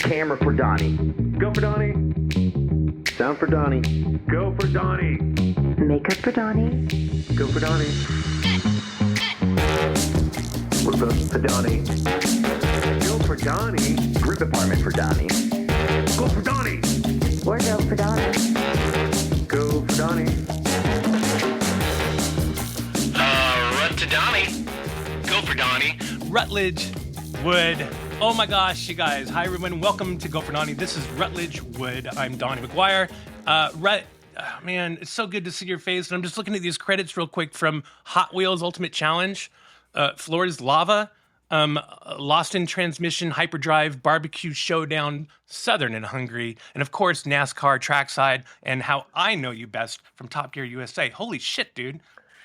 Camera for Donnie. Go for Donnie. Sound for Donnie. Go for Donnie. Makeup for Donnie. Go for Donnie. We're voting for Donnie. Go for Donnie. Grip department for Donnie. Go for Donnie. Wardrobe for Donnie. Go for Donnie. Run to Donnie. Go for Donnie. Rutledge Wood. Oh my gosh, you guys. Hi, everyone. Welcome to Go for Donnie. This is Rutledge Wood. I'm Donny McGuire. Man, it's so good to see your face. And I'm just looking at these credits real quick from Hot Wheels Ultimate Challenge, Florida's Lava, Lost in Transmission, Hyperdrive, Barbecue Showdown, Southern and Hungry, and of course, NASCAR Trackside, and How I Know You Best from Top Gear USA. Holy shit, dude.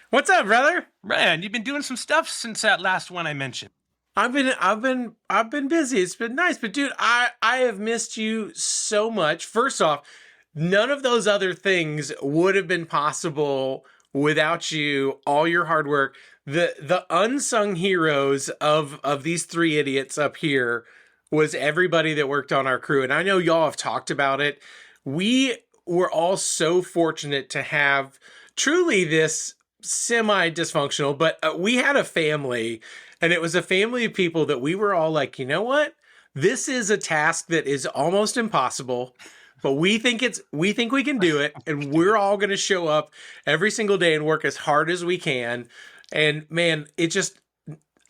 What's up, brother? Man, you've been doing some stuff since that last one I mentioned. I've been busy. It's been nice, but dude, I have missed you so much. First off, none of those other things would have been possible without you, all your hard work. The unsung heroes of these three idiots up here was everybody that worked on our crew. And I know y'all have talked about it. We were all so fortunate to have truly this semi-dysfunctional, but we had a family, and it was a family of people that we were all like, you know what? This is a task that is almost impossible, but we think we can do it, and we're all going to show up every single day and work as hard as we can. And man,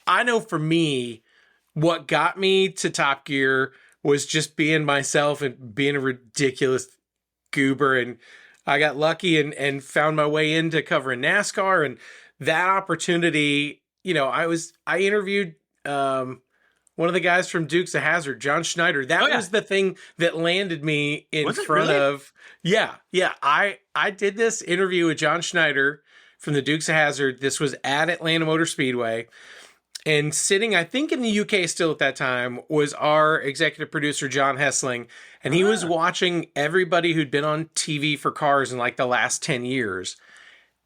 I know for me, what got me to Top Gear was just being myself and being a ridiculous goober. And I got lucky and found my way into covering NASCAR, and that opportunity, you know, I interviewed one of the guys from Dukes of Hazzard, John Schneider. That was the thing that landed me in front of. Yeah. I did this interview with John Schneider from the Dukes of Hazzard. This was at Atlanta Motor Speedway. And sitting, I think in the UK still at that time, was our executive producer, John Hessling. And he was watching everybody who'd been on TV for cars in like the last 10 years.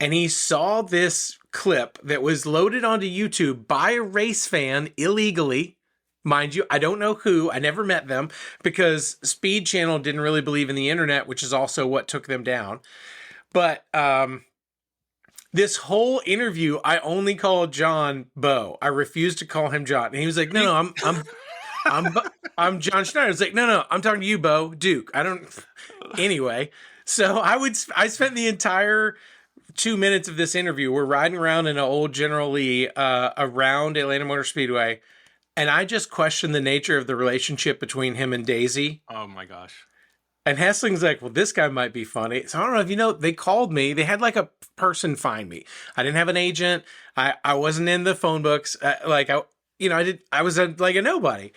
And he saw this clip that was loaded onto YouTube by a race fan illegally. Mind you, I don't know who. I never met them because Speed Channel didn't really believe in the internet, which is also what took them down. But this whole interview, I only called John Bo. I refused to call him John. And he was like, no, I'm John Schneider. I was like, no, I'm talking to you, Bo. Duke. Anyway. So I spent the entire 2 minutes of this interview. We're riding around in an old General Lee around Atlanta Motor Speedway. And I just questioned the nature of the relationship between him and Daisy. Oh my gosh. And Hessling's like, well, this guy might be funny. So I don't know if you know, they called me. They had like a person find me. I didn't have an agent. I wasn't in the phone books. I was like a nobody.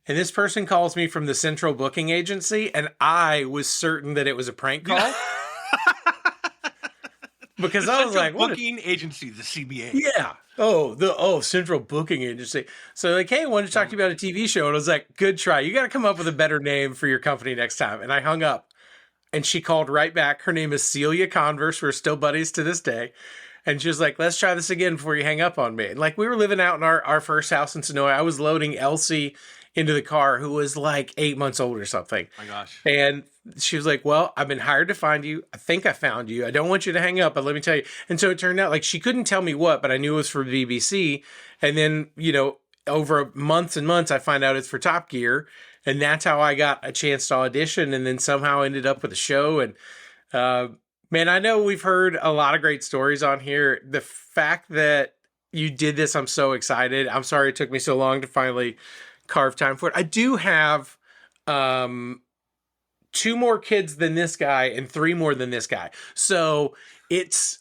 And this person calls me from the central booking agency. And I was certain that it was a prank call. Because I was like, booking agency, the CBA. Yeah. Central Booking Agency. So like, hey, I wanted to talk to you about a TV show. And I was like, good try. You got to come up with a better name for your company next time. And I hung up. And she called right back. Her name is Celia Converse. We're still buddies to this day. And she was like, let's try this again before you hang up on me. And like, we were living out in our first house in Sonoy. I was loading Elsie into the car, who was like 8 months old or something. Oh my gosh. And she was like, well, I've been hired to find you. I think I found you. I don't want you to hang up, but let me tell you. And so it turned out like she couldn't tell me what, but I knew it was for BBC. And then, you know, over months and months, I find out it's for Top Gear. And that's how I got a chance to audition, and then somehow ended up with a show. And man, I know we've heard a lot of great stories on here. The fact that you did this, I'm so excited. I'm sorry it took me so long to finally carve time for it. I do have 2 more kids than this guy and 3 more than this guy. So it's,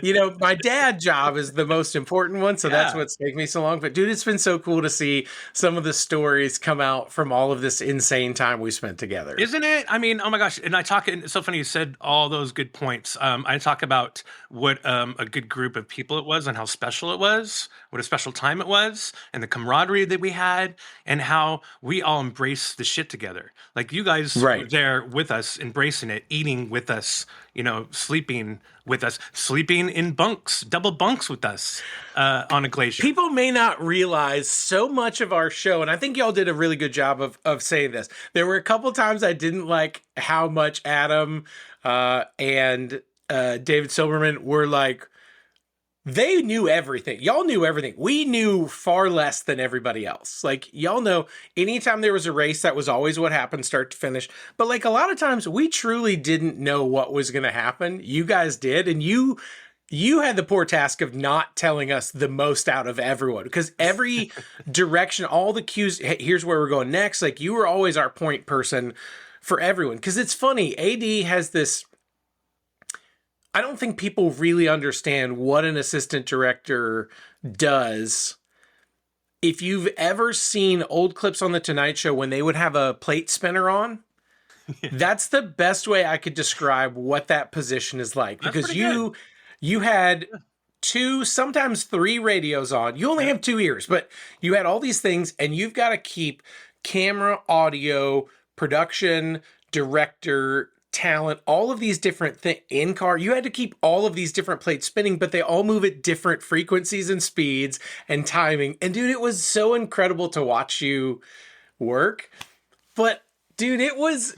you know, my dad job is the most important one. So that's what's taking me so long. But dude, it's been so cool to see some of the stories come out from all of this insane time we spent together. Isn't it? I mean, oh my gosh. And it's so funny you said all those good points. I talk about what a good group of people it was and how special it was, what a special time it was, and the camaraderie that we had, and how we all embraced the shit together. Like you guys were there with us, embracing it, eating with us, you know, sleeping with us, sleeping in bunks, double bunks with us on a glacier. People may not realize so much of our show, and I think y'all did a really good job of saying this. There were a couple times I didn't like how much Adam and David Silverman were like, they knew everything. Y'all knew everything. We knew far less than everybody else. Like, y'all know anytime there was a race, that was always what happened, start to finish. But like a lot of times we truly didn't know what was going to happen. You guys did. And you had the poor task of not telling us the most out of everyone, because every direction, all the cues, hey, here's where we're going next. Like, you were always our point person for everyone. Because it's funny, AD has this, I don't think people really understand what an assistant director does. If you've ever seen old clips on The Tonight Show when they would have a plate spinner on, that's the best way I could describe what that position is like. That's because pretty you had 2, sometimes 3 radios on. You only have 2 ears, but you had all these things, and you've got to keep camera, audio, production, director, talent, all of these different things in car. You had to keep all of these different plates spinning, but they all move at different frequencies and speeds and timing. And dude, it was so incredible to watch you work. But dude, it was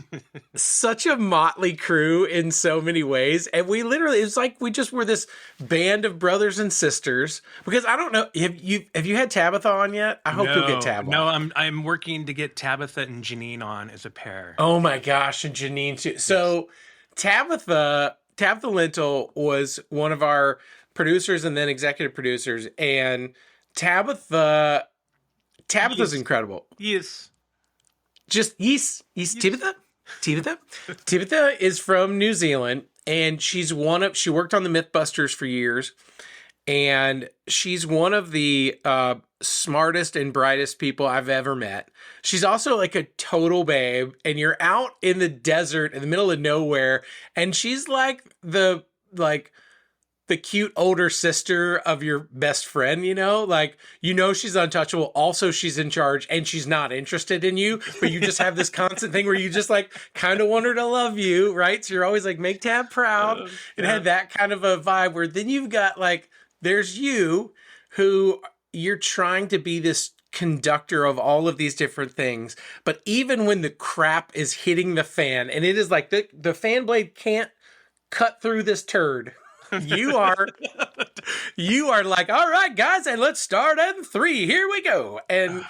such a motley crew in so many ways. And we literally, it was like we just were this band of brothers and sisters. Because I don't know, have you had Tabitha on yet? I hope you'll get Tab on. No, I'm working to get Tabitha and Janine on as a pair. Oh my gosh, and Janine too. So Tabitha Lintel was one of our producers and then executive producers. And Tabitha's incredible. Yes. Just Tabitha is from New Zealand, and she worked on the Mythbusters for years, and she's one of the smartest and brightest people I've ever met. She's also like a total babe, and you're out in the desert in the middle of nowhere, and she's like the cute older sister of your best friend, you know? Like, you know she's untouchable. Also, she's in charge, and she's not interested in you, but you just have this constant thing where you just, like, kind of want her to love you, right? So you're always like, make Tab proud. It had that kind of a vibe where then you've got, like, there's you, who you're trying to be this conductor of all of these different things. But even when the crap is hitting the fan, and it is like the fan blade can't cut through this turd, you are like, all right, guys, and let's start at 3. Here we go. And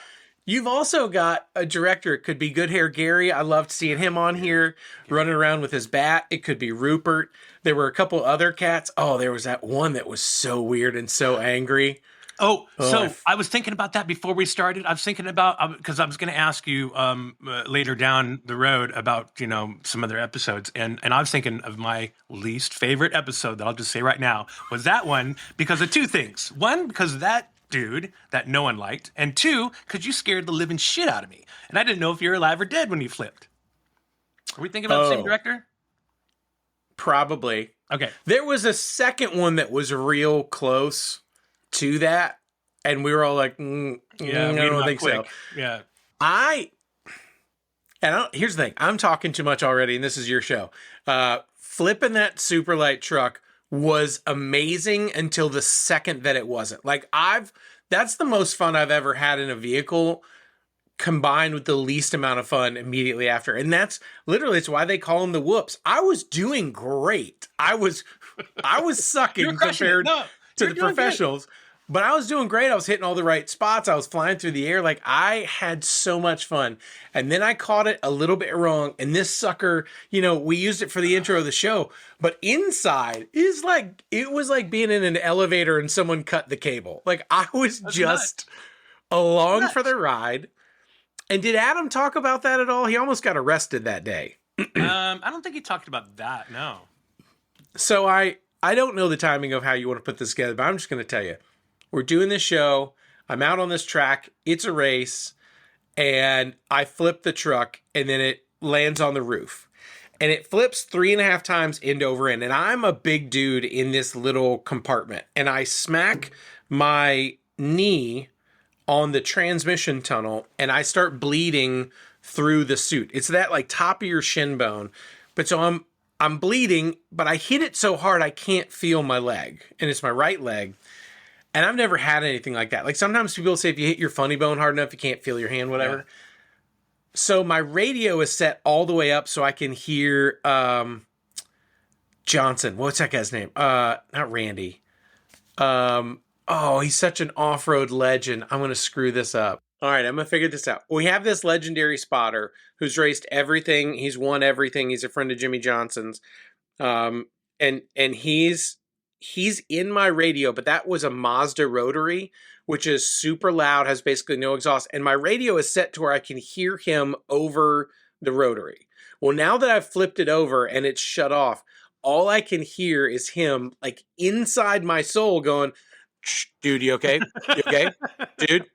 you've also got a director. It could be Good Hair Gary. I loved seeing him on here running around with his bat. It could be Rupert. There were a couple other cats. Oh, there was that one that was so weird and so angry. I was thinking about that before we started. I was thinking about, because I was going to ask you later down the road about, some other episodes. And I was thinking of my least favorite episode that I'll just say right now was that one because of 2 things. One, because of that dude that no one liked. And 2, because you scared the living shit out of me. And I didn't know if you were alive or dead when you flipped. Are we thinking about the same director? Probably. Okay. There was a second one that was real close to that, and we were all like, I don't think so. Yeah. Here's the thing. I'm talking too much already, and this is your show. Flipping that super light truck was amazing until the second that it wasn't. Like, that's the most fun I've ever had in a vehicle, combined with the least amount of fun immediately after. And that's literally, it's why they call them the whoops. I was doing great. I was sucking compared to the professionals. Good. But I was doing great. I was hitting all the right spots. I was flying through the air. Like, I had so much fun. And then I caught it a little bit wrong. And this sucker, we used it for the intro of the show. But inside is like, it was like being in an elevator and someone cut the cable. Like, I was just along for the ride. And did Adam talk about that at all? He almost got arrested that day. I don't think he talked about that, no. So I don't know the timing of how you want to put this together, but I'm just going to tell you. We're doing this show. I'm out on this track. It's a race. And I flip the truck, and then it lands on the roof. And it flips 3.5 times end over end. And I'm a big dude in this little compartment. And I smack my knee on the transmission tunnel, and I start bleeding through the suit. It's that like top of your shin bone. But so I'm bleeding, but I hit it so hard I can't feel my leg, and it's my right leg. And I've never had anything like that. Like sometimes people say if you hit your funny bone hard enough, you can't feel your hand, whatever. Yeah. So my radio is set all the way up so I can hear Johnson. What's that guy's name? Not Randy. Oh, he's such an off-road legend. I'm going to screw this up. All right, I'm going to figure this out. We have this legendary spotter who's raced everything. He's won everything. He's a friend of Jimmy Johnson's. And he's in my radio, but that was a Mazda rotary, which is super loud, has basically no exhaust. And my radio is set to where I can hear him over the rotary. Well, now that I've flipped it over and it's shut off, all I can hear is him like inside my soul going, dude, you okay? You okay? Dude,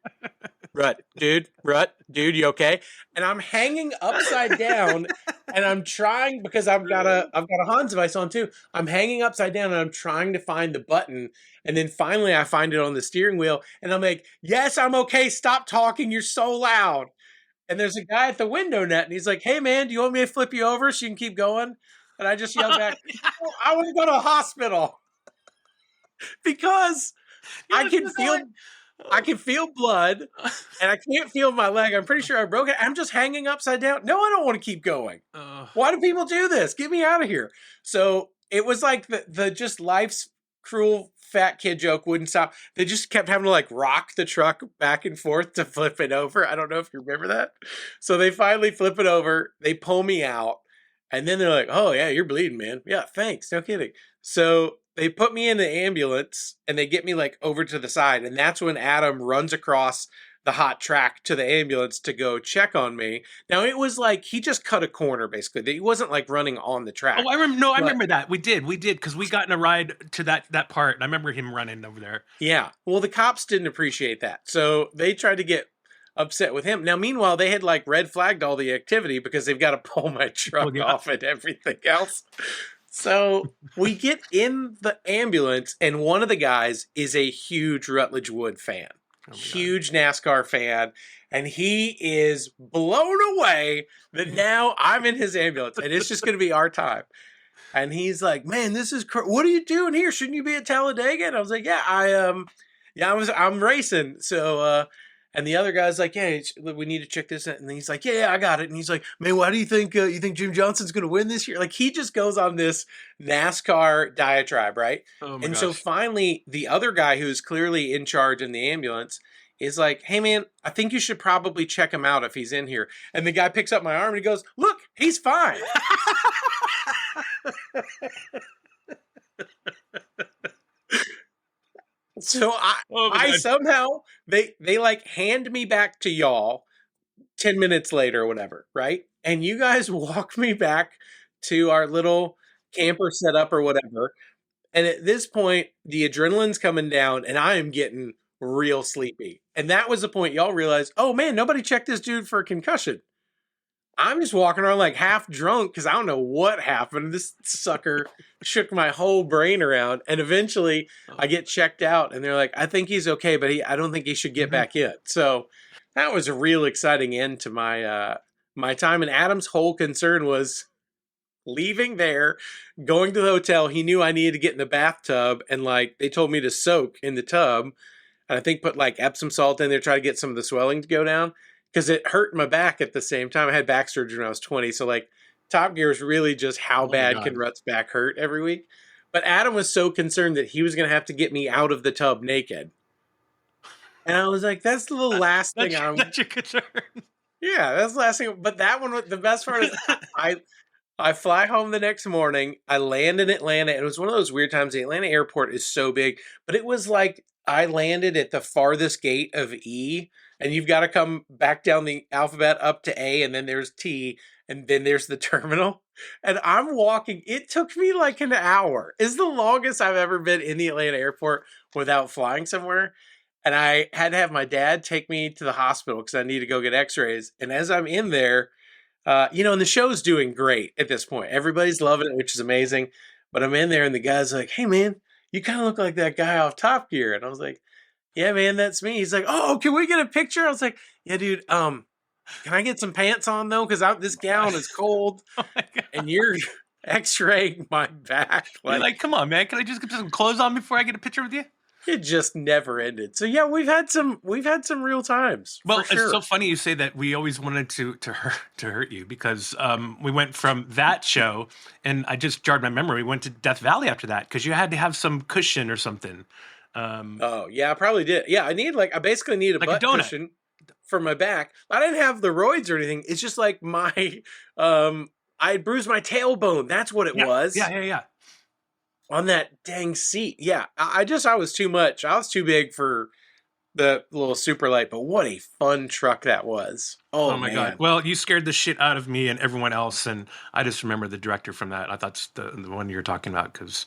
Rut, dude, you okay? And I'm hanging upside down and I'm trying, because I've got a Hans device on too. I'm hanging upside down and I'm trying to find the button. And then finally I find it on the steering wheel and I'm like, yes, I'm okay. Stop talking. You're so loud. And there's a guy at the window net and he's like, hey man, do you want me to flip you over so you can keep going? And I just yelled back, oh, I want to go to a hospital because I can feel blood and I can't feel my leg. I'm pretty sure I broke it. I'm just hanging upside down. No, I don't want to keep going. Why do people do this? Get me out of here. So it was like the just life's cruel fat kid joke wouldn't stop. They just kept having to like rock the truck back and forth to flip it over. I don't know if you remember that. So they finally flip it over. They pull me out. And then they're like, oh yeah, you're bleeding, man. Yeah, thanks. No kidding. So they put me in the ambulance and they get me like over to the side. And that's when Adam runs across the hot track to the ambulance to go check on me. Now it was like, he just cut a corner basically. He wasn't like running on the track. Oh, I remember that. We did because we got in a ride to that part. And I remember him running over there. Yeah. Well, the cops didn't appreciate that. So they tried to get upset with him. Now, meanwhile, they had like red flagged all the activity because they've got to pull my truck off and everything else. So we get in the ambulance and one of the guys is a huge Rutledge Wood fan, huge NASCAR fan. And he is blown away that now I'm in his ambulance and it's just going to be our time. And he's like, man, this is what are you doing here? Shouldn't you be at Talladega? And I was like, yeah, I'm racing. So, and the other guy's like, yeah, we need to check this out. And he's like, yeah, I got it. And he's like, man, why do you think Jim Johnson's going to win this year? Like, he just goes on this NASCAR diatribe, right? Oh my and gosh. so finally, the other guy who's clearly in charge in the ambulance is like, hey, man, I think you should probably check him out if he's in here. And the guy picks up my arm and he goes, look, he's fine. So I somehow, they like hand me back to y'all 10 minutes later or whatever, right? And you guys walk me back to our little camper setup or whatever. And at this point, the adrenaline's coming down and I am getting real sleepy. And that was the point y'all realized, oh man, nobody checked this dude for a concussion. I'm just walking around like half drunk because I don't know what happened. This sucker shook my whole brain around. And eventually I get checked out and they're like, I think he's okay, but I don't think he should get back in. So that was a real exciting end to my my time. And Adam's whole concern was leaving there, going to the hotel. He knew I needed to get in the bathtub and like they told me to soak in the tub. And I think put like Epsom salt in there, try to get some of the swelling to go down. Because it hurt my back at the same time. I had back surgery when I was 20. So, like, Top Gear is really just how bad can Rut's back hurt every week. But Adam was so concerned that he was going to have to get me out of the tub naked. And I was like, that's the last thing I'm... That's your concern. Yeah, that's the last thing. But that one, the best part is I fly home the next morning. I land in Atlanta. And it was one of those weird times. The Atlanta airport is so big. But it was like I landed at the farthest gate of E. And you've got to come back down the alphabet up to A, and then there's T, and then there's the terminal. And I'm walking. It took me like an hour. It's the longest I've ever been in the Atlanta airport without flying somewhere. And I had to have my dad take me to the hospital because I need to go get x-rays. And as I'm in there, and the show's doing great at this point. Everybody's loving it, which is amazing. But I'm in there, and the guy's like, hey, man, you kind of look like that guy off Top Gear. And I was like, yeah, man, that's me. He's like, oh, can we get a picture? I was like, yeah, dude, can I get some pants on though? Because this gown is cold, Oh my God. and x-raying my back. You're like, come on, man. Can I just get some clothes on before I get a picture with you? It just never ended. So yeah, we've had some real times. Well, for sure. It's so funny you say that. We always wanted to hurt you because we went from that show, and I just jarred my memory. We went to Death Valley after that because you had to have some cushion or something. Oh yeah, I probably did. Yeah, I basically need a Like butt a donut. cushion for my back. I didn't have the roids or anything. It's just like my I had bruised my tailbone. That's what it was. Yeah. On that dang seat. Yeah, I was too much. I was too big for the little super light, but what a fun truck that was. Oh my man. God. Well, you scared the shit out of me and everyone else. And I just remember the director from that. I thought it's the one you're talking about because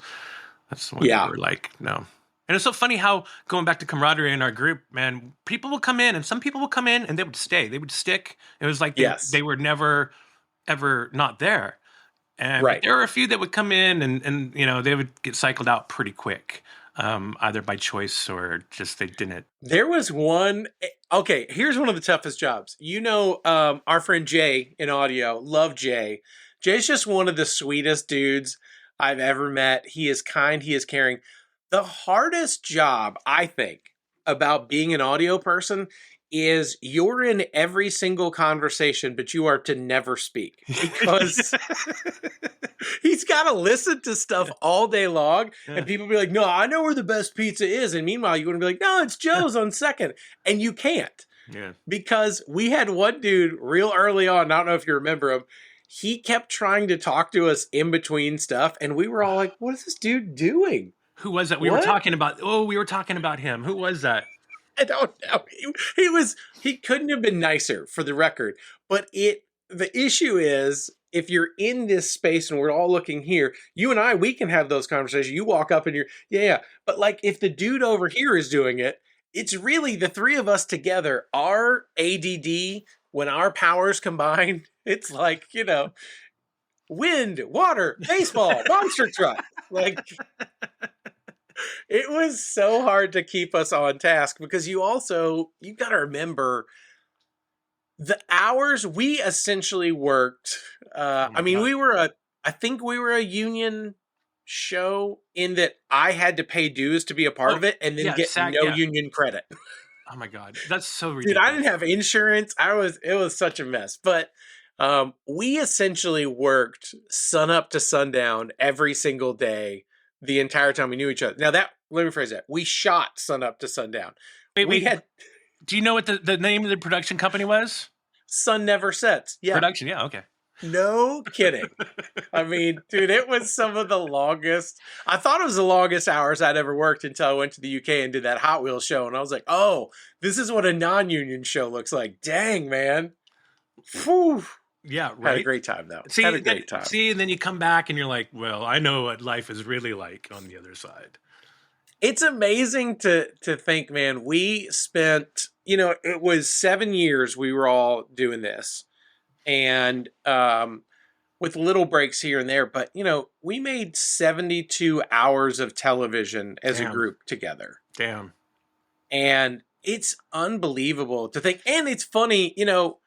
that's the one you were like, no. And it's so funny how going back to camaraderie in our group, man, people will come in and some people will come in and they would stay. They would stick. It was like they were never, ever not there. And there were a few that would come in and you know, they would get cycled out pretty quick, either by choice or just they didn't. There was one. Okay, here's one of the toughest jobs. You know, our friend Jay in audio, love Jay. Jay's just one of the sweetest dudes I've ever met. He is kind. He is caring. The hardest job, I think, about being an audio person is you're in every single conversation, but you are to never speak because he's got to listen to stuff all day long. And people be like, no, I know where the best pizza is. And meanwhile, you're going to be like, no, it's Joe's on second. And you can't. Yeah. Because we had one dude real early on, I don't know if you remember him, he kept trying to talk to us in between stuff. And we were all like, what is this dude doing? Who was that we were talking about? Oh, we were talking about him. Who was that? I don't know. He couldn't have been nicer, for the record. But the issue is, if you're in this space and we're all looking here, you and I, we can have those conversations. You walk up and you're, yeah. But like if the dude over here is doing it, it's really the three of us together. Our ADD, when our powers combine, it's like, you know, wind, water, baseball, monster truck. Like, it was so hard to keep us on task because you got to remember the hours we essentially worked. I think we were a union show in that I had to pay dues to be a part of it and then get no union credit. Oh my God. That's so ridiculous. Dude, I didn't have insurance. It was such a mess, but we essentially worked sun up to sundown every single day. The entire time we knew each other. Now let me rephrase that. We shot sun up to sundown. Wait. Do you know what the name of the production company was? Sun Never Sets. Yeah. Production. Yeah. Okay. No kidding. I mean, dude, it was some of the longest. I thought it was the longest hours I'd ever worked until I went to the UK and did that Hot Wheels show. And I was like, oh, this is what a non-union show looks like. Dang, man. Whew. Yeah, right. Had a great time, though. Had a great time. And then you come back and you're like, well, I know what life is really like on the other side. It's amazing to think, man, we spent, you know, it was 7 years we were all doing this. And with little breaks here and there. But, you know, we made 72 hours of television as a group together. Damn. And it's unbelievable to think. And it's funny, you know,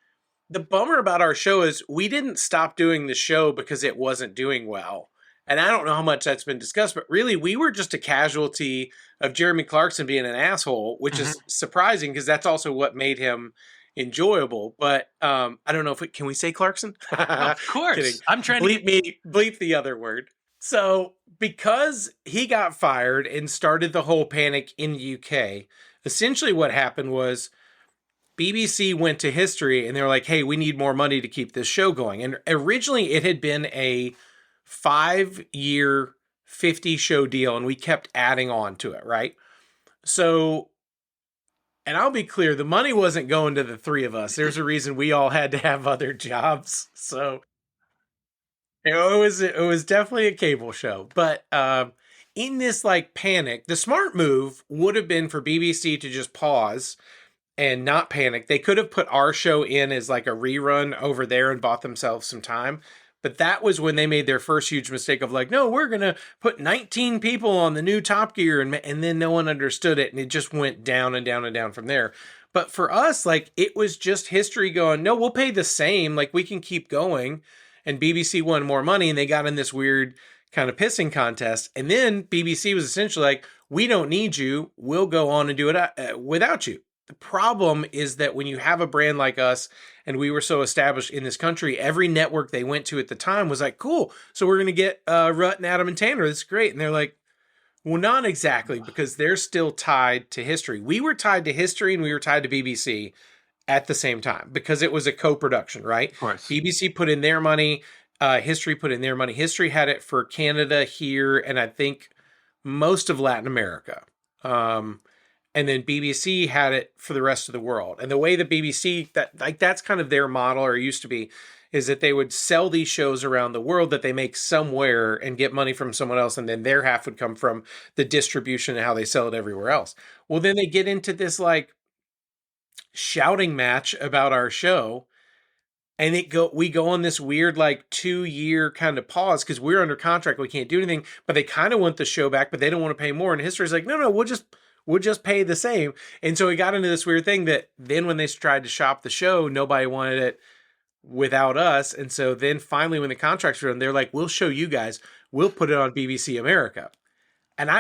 the bummer about our show is we didn't stop doing the show because it wasn't doing well. And I don't know how much that's been discussed, but really we were just a casualty of Jeremy Clarkson being an asshole, which is surprising because that's also what made him enjoyable. But I don't know if can we say Clarkson? Of course. Kidding. I'm trying bleep the other word. So because he got fired and started the whole panic in the UK, essentially what happened was BBC went to history and they were like, hey, we need more money to keep this show going. And originally it had been a 5-year, 50-show deal, and we kept adding on to it, right? So, and I'll be clear, the money wasn't going to the three of us. There's a reason we all had to have other jobs. So, it was definitely a cable show. But in this like panic, the smart move would have been for BBC to just pause and not panic. They could have put our show in as like a rerun over there and bought themselves some time. But that was when they made their first huge mistake of like, no, we're going to put 19 people on the new Top Gear. And then no one understood it. And it just went down and down and down from there. But for us, like, it was just history going, no, we'll pay the same. Like, we can keep going. and BBC won more money, and they got in this weird kind of pissing contest. And then BBC was essentially like, we don't need you. We'll go on and do it without you. The problem is that when you have a brand like us, and we were so established in this country, every network they went to at the time was like, cool, so we're going to get Rut and Adam and Tanner. That's great. And they're like, well, not exactly, because they're still tied to history. We were tied to history and we were tied to BBC at the same time because it was a co-production, right? Of course. BBC put in their money. History put in their money. History had it for Canada here, and I think most of Latin America. And then BBC had it for the rest of the world. And the way the BBC, that's kind of their model, or used to be, is that they would sell these shows around the world that they make somewhere and get money from someone else, and then their half would come from the distribution and how they sell it everywhere else. Well, then they get into this like shouting match about our show, and we go on this weird like 2-year kind of pause because we're under contract, we can't do anything, but they kind of want the show back, but they don't want to pay more. And History's like, no, we'll just pay the same. And so we got into this weird thing that then when they tried to shop the show, nobody wanted it without us. And so then finally when the contracts were done, they're like, we'll show you guys, we'll put it on BBC America. And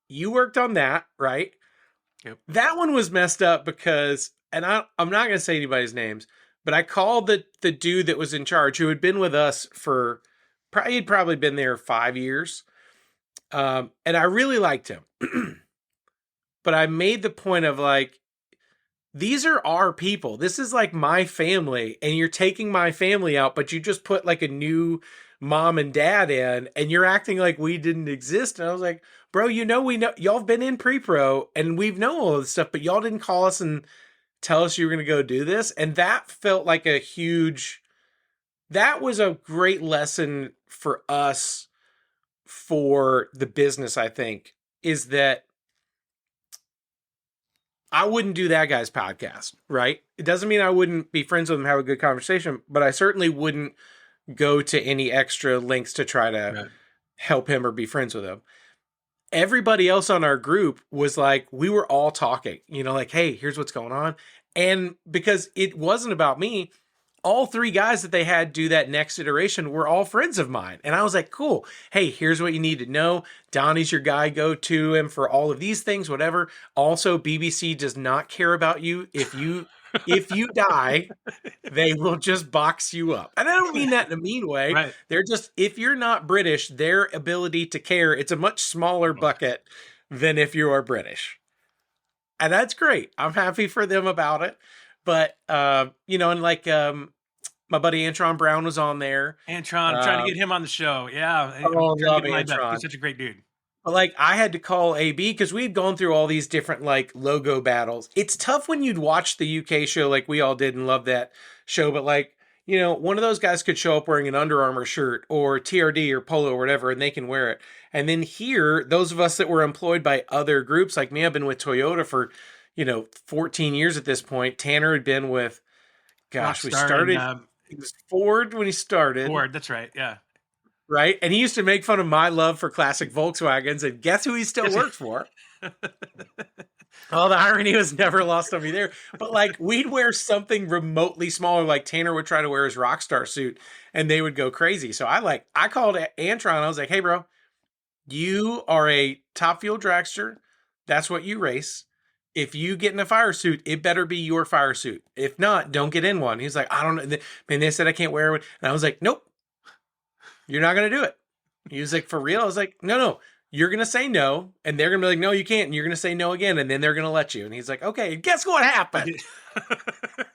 you worked on that, right? Yep. That one was messed up because, and I'm not going to say anybody's names, but I called the dude that was in charge, who had been with us for, he'd probably been there 5 years. And I really liked him. But I made the point of like, these are our people. This is like my family, and you're taking my family out, but you just put like a new mom and dad in, and you're acting like we didn't exist. And I was like, bro, we know y'all have been in pre-pro, and we've known all this stuff, but y'all didn't call us and tell us you were going to go do this. And that felt like that was a great lesson for us for the business, I think, is that I wouldn't do that guy's podcast, right? It doesn't mean I wouldn't be friends with him, have a good conversation, but I certainly wouldn't go to any extra lengths to try to help him or be friends with him. Everybody else on our group was like, we were all talking, like, hey, here's what's going on. And because it wasn't about me, all 3 guys that they had do that next iteration were all friends of mine. And I was like, cool. Hey, here's what you need to know. Donnie's your guy. Go to him for all of these things, whatever. Also, BBC does not care about you. If you die, they will just box you up. And I don't mean that in a mean way. Right. They're just, if you're not British, their ability to care, it's a much smaller bucket than if you are British. And that's great. I'm happy for them about it. But, and like, my buddy Antron Brown was on there. Antron, I'm trying to get him on the show. Yeah. I love Antron. He's such a great dude. But like, I had to call AB because we had gone through all these different like logo battles. It's tough when you'd watch the UK show like we all did and love that show. But like, one of those guys could show up wearing an Under Armour shirt or TRD or Polo or whatever, and they can wear it. And then here, those of us that were employed by other groups, like me, I've been with Toyota for, 14 years at this point. Tanner had been with, we started... It was Ford when he started. Ford, that's right, yeah. Right? And he used to make fun of my love for classic Volkswagens, and guess who he still worked for? Oh, the irony was never lost on me there. But like, we'd wear something remotely smaller, like Tanner would try to wear his Rockstar suit, and they would go crazy. So I called Antron, I was like, hey, bro, you are a top fuel dragster. That's what you race. If you get in a fire suit, it better be your fire suit. If not, don't get in one. He's like, I don't know. And they said I can't wear one. And I was like, nope, you're not going to do it. He was like, for real? I was like, no, you're going to say no. And they're going to be like, no, you can't. And you're going to say no again. And then they're going to let you. And he's like, okay, and guess what happened?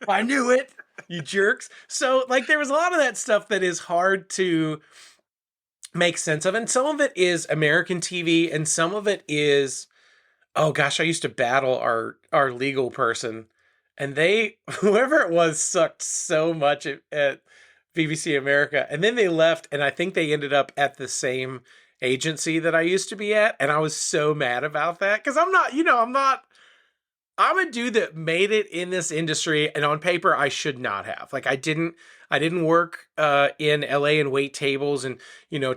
I knew it, you jerks. So like, there was a lot of that stuff that is hard to make sense of. And some of it is American TV. And some of it is, oh gosh, I used to battle our legal person, and whoever it was, sucked so much at BBC America. And then they left, and I think they ended up at the same agency that I used to be at. And I was so mad about that because I'm a dude that made it in this industry, and on paper I should not have. Like I didn't work in LA and wait tables and,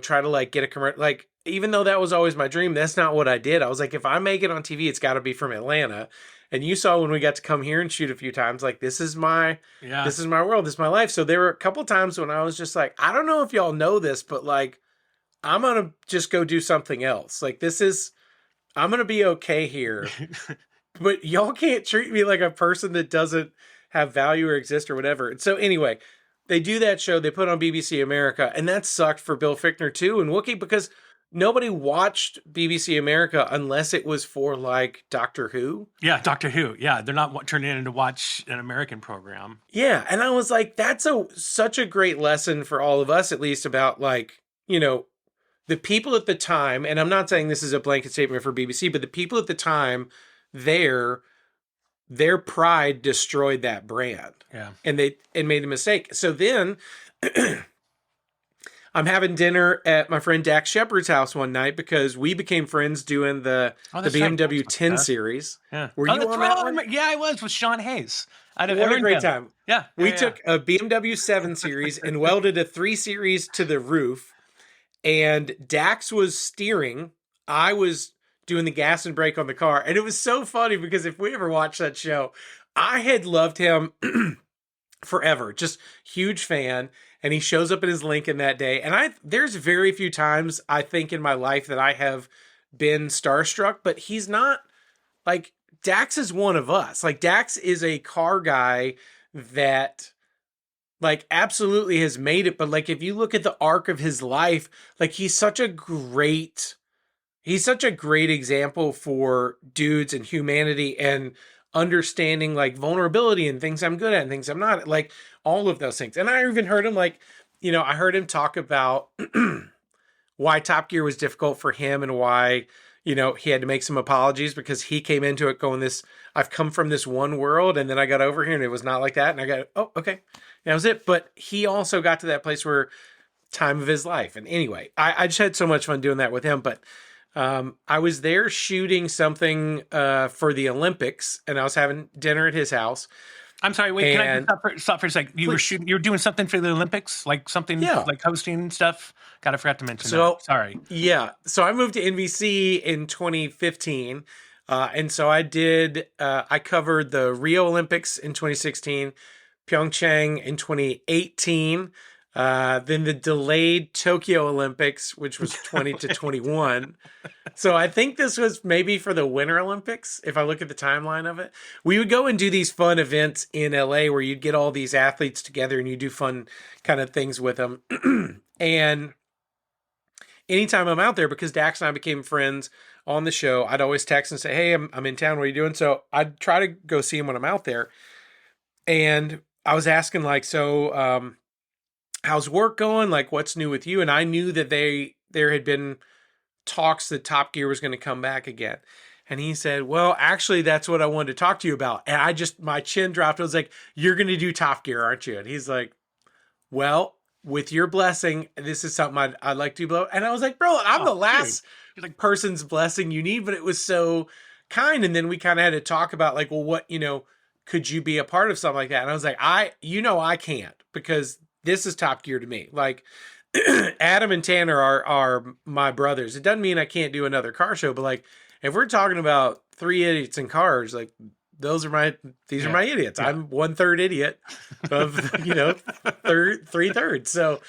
try to like get a commercial. Like, even though that was always my dream, that's not what I did. I was like, if I make it on TV, it's got to be from Atlanta. And you saw when we got to come here and shoot a few times, like, this is my Yeah. this is my world, this is my life. So there were a couple times when I was just like, I don't know if y'all know this, but like, I'm gonna just go do something else. Like, I'm gonna be okay here. But y'all can't treat me like a person that doesn't have value or exist or whatever. And so anyway, they do that show, they put on BBC America, and that sucked for Bill Fichtner too and Wookiee, because nobody watched BBC America unless it was for like Doctor Who. Yeah, Doctor Who. Yeah, they're not turning in to watch an American program. Yeah, and I was like, that's such a great lesson for all of us, at least, about like, you know, the people at the time, and I'm not saying this is a blanket statement for BBC, but the people at the time, their pride destroyed that brand. Yeah. And made a mistake. So then I'm having dinner at my friend Dax Shepard's house one night because we became friends doing the BMW 10 series. Yeah. Were you on that one? Yeah, I was with Sean Hayes. What a great time. Yeah. We took a BMW 7 series and welded a 3 series to the roof. And Dax was steering. I was doing the gas and brake on the car. And it was so funny because if we ever watched that show, I had loved him forever. Just huge fan. And he shows up in his Lincoln that day. And there's very few times I think in my life that I have been starstruck, but he's not like, Dax is one of us. Like, Dax is a car guy that like absolutely has made it. But like, if you look at the arc of his life, like he's such a great example for dudes and humanity and understanding like vulnerability and things I'm good at and things I'm not, like all of those things. And I even heard him like, you know, I heard him talk about why Top Gear was difficult for him and why, you know, he had to make some apologies because he came into it going I've come from this one world and then I got over here and it was not like that. And I got, oh, okay. That was it. But he also got to that place where time of his life. And anyway, I just had so much fun doing that with him. But I was there shooting something for the Olympics, and I was having dinner at his house. I'm sorry. Wait, can I stop for a second? You were doing something for the Olympics, like something like hosting stuff. God, I forgot to mention that. Sorry. Yeah. So I moved to NBC in 2015, and so I did. I covered the Rio Olympics in 2016, Pyeongchang in 2018. Then the delayed Tokyo Olympics, which was 20 to 21. So I think this was maybe for the Winter Olympics. If I look at the timeline of it, we would go and do these fun events in LA where you'd get all these athletes together and you do fun kind of things with them. And anytime I'm out there, because Dax and I became friends on the show, I'd always text and say, hey, I'm in town. What are you doing? So I'd try to go see him when I'm out there. And I was asking like, so, how's work going? Like, what's new with you? And I knew that there had been talks that Top Gear was going to come back again. And he said, well, actually, that's what I wanted to talk to you about. And my chin dropped. I was like, you're going to do Top Gear, aren't you? And he's like, well, with your blessing, this is something I'd like to blow. And I was like, bro, I'm the last person's blessing you need. But it was so kind. And then we kind of had to talk about like, well, what, you know, could you be a part of something like that? And I was like, I can't, because this is Top Gear to me. Like, Adam and Tanner are my brothers. It doesn't mean I can't do another car show, but like, if we're talking about 3 idiots in cars, like these are my idiots. Yeah. I'm 1/3 idiot of, you know, 3/3. So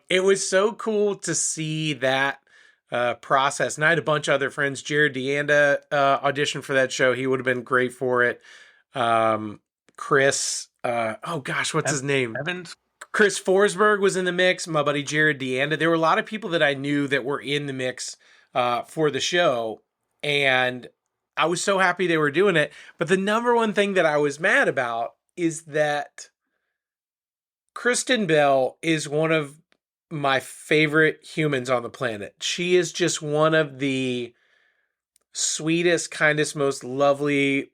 it was so cool to see that process. And I had a bunch of other friends. Jared Deanda auditioned for that show. He would have been great for it. Chris, what's his name? Evans. Chris Forsberg was in the mix. My buddy Jared Deanda. There were a lot of people that I knew that were in the mix for the show. And I was so happy they were doing it. But the number one thing that I was mad about is that Kristen Bell is one of my favorite humans on the planet. She is just one of the sweetest, kindest, most lovely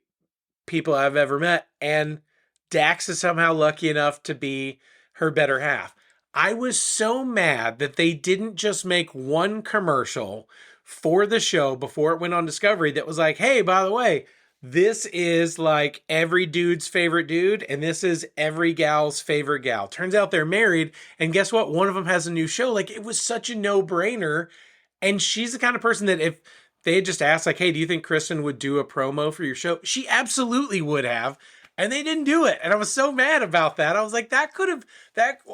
people I've ever met. And Dax is somehow lucky enough to be her better half. I was so mad that they didn't just make one commercial for the show before it went on Discovery that was like, hey, by the way, this is like every dude's favorite dude, and this is every gal's favorite gal. Turns out they're married, and guess what? One of them has a new show. Like, it was such a no-brainer. And she's the kind of person that if they had just asked, like, hey, do you think Kristen would do a promo for your show? She absolutely would have. And they didn't do it. And I was so mad about that. I was like, that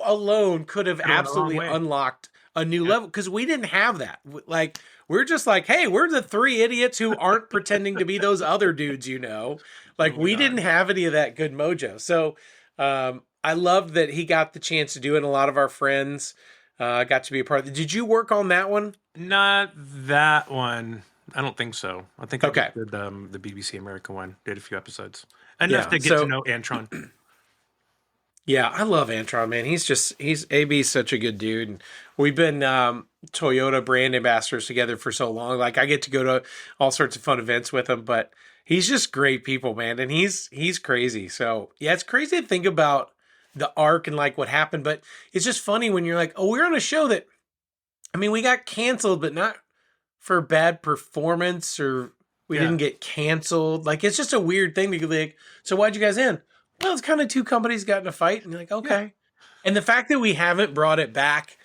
alone could have absolutely unlocked a new level, because we didn't have that. Like, we're just like, hey, we're the three idiots who aren't pretending to be those other dudes, you know? Like, we didn't have any of that good mojo. So I love that he got the chance to do it. And a lot of our friends got to be a part of it. Did you work on that one? Not that one. I don't think so. I think I Okay. did the BBC America one. Did a few episodes. Enough to get to know Antron. Yeah, I love Antron, man. AB's such a good dude. And we've been Toyota brand ambassadors together for so long. Like, I get to go to all sorts of fun events with him, but he's just great people, man. And he's crazy. So yeah, it's crazy to think about the arc and like what happened, but it's just funny when you're like, oh, we're on a show that, I mean, we got canceled, but not for bad performance, or we didn't get canceled. Like, it's just a weird thing to be like, so why'd you guys end? Well, it's kind of two companies got in a fight, and you're like, okay. Yeah. And the fact that we haven't brought it back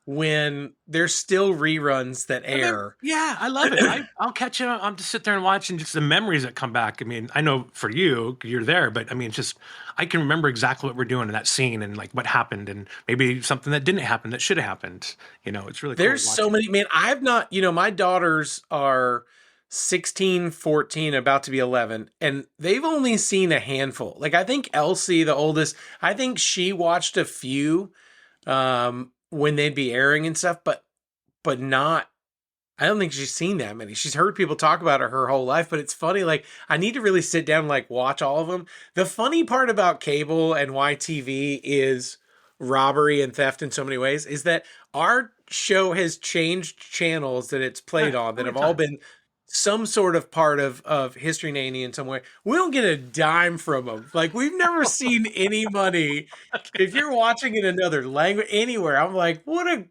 when there's still reruns that air. Yeah, I love it. I'll catch it. I'll just sit there and watch, and just the memories that come back. I mean, I know for you're there, but I mean, it's just, I can remember exactly what we're doing in that scene and like what happened, and maybe something that didn't happen that should have happened. You know, it's really cool. There's so many, man. I've not, my daughters are 16, 14, about to be 11, and they've only seen a handful. Like, I think Elsie, the oldest, I think she watched a few when they'd be airing and stuff, but not, I don't think she's seen that many. She's heard people talk about her whole life, but it's funny. Like, I need to really sit down and like watch all of them. The funny part about cable and why TV is robbery and theft in so many ways is that our show has changed channels that it's played on that have all been some sort of part of History Nanny in some way. We don't get a dime from them. Like, we've never seen any money. If you're watching in another language anywhere, I'm like, what a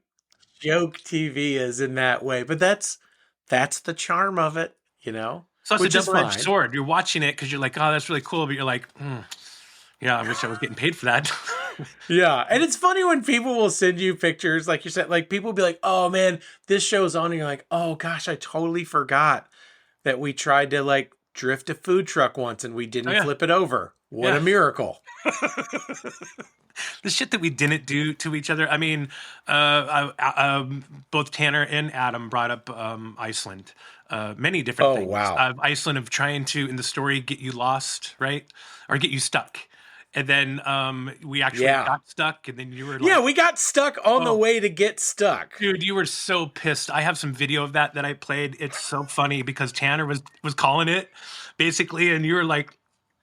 joke TV is in that way. But that's the charm of it, you know? So it's a double-edged sword. You're watching it because you're like, oh, that's really cool. But you're like, yeah, I wish I was getting paid for that. Yeah. And it's funny when people will send you pictures, like you said, like people will be like, oh man, this show's on. And you're like, oh gosh, I totally forgot that we tried to like drift a food truck once and we didn't flip it over. What a miracle. The shit that we didn't do to each other. I mean, both Tanner and Adam brought up Iceland. Many different things. Wow. Iceland of trying to, in the story, get you lost, right? Or get you stuck. And then we actually got stuck, and then you were like... Yeah, we got stuck on the way to get stuck. Dude, you were so pissed. I have some video of that I played. It's so funny because Tanner was calling it, basically, and you were like,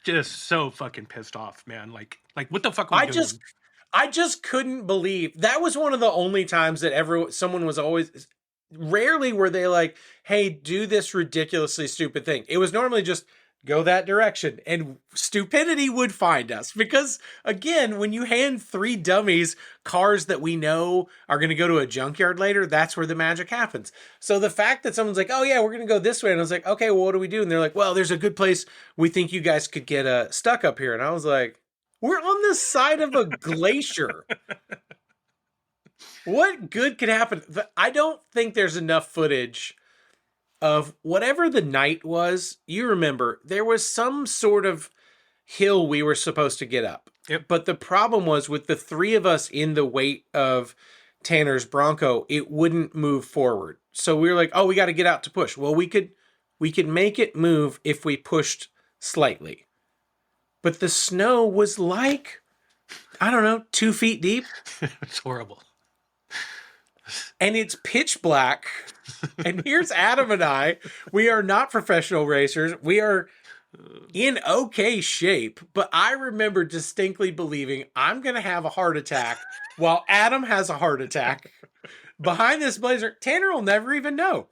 just so fucking pissed off, man. Like what the fuck were you doing? I just couldn't believe... That was one of the only times that someone was always... Rarely were they like, hey, do this ridiculously stupid thing. It was normally just... go that direction, and stupidity would find us. Because again, when you hand three dummies cars that we know are going to go to a junkyard later, that's where the magic happens. So the fact that someone's like, oh yeah, we're going to go this way. And I was like, okay, well, what do we do? And they're like, well, there's a good place. We think you guys could get stuck up here. And I was like, we're on the side of a glacier. What good could happen? I don't think there's enough footage of whatever the night was. You remember, there was some sort of hill we were supposed to get up. Yep. But the problem was with the three of us in the weight of Tanner's Bronco, it wouldn't move forward. So we were like, oh, we got to get out to push. Well, we could make it move if we pushed slightly. But the snow was like, I don't know, 2 feet deep. It's horrible. And it's pitch black. And here's Adam and I. We are not professional racers. We are in okay shape. But I remember distinctly believing I'm going to have a heart attack while Adam has a heart attack behind this blazer. Tanner will never even know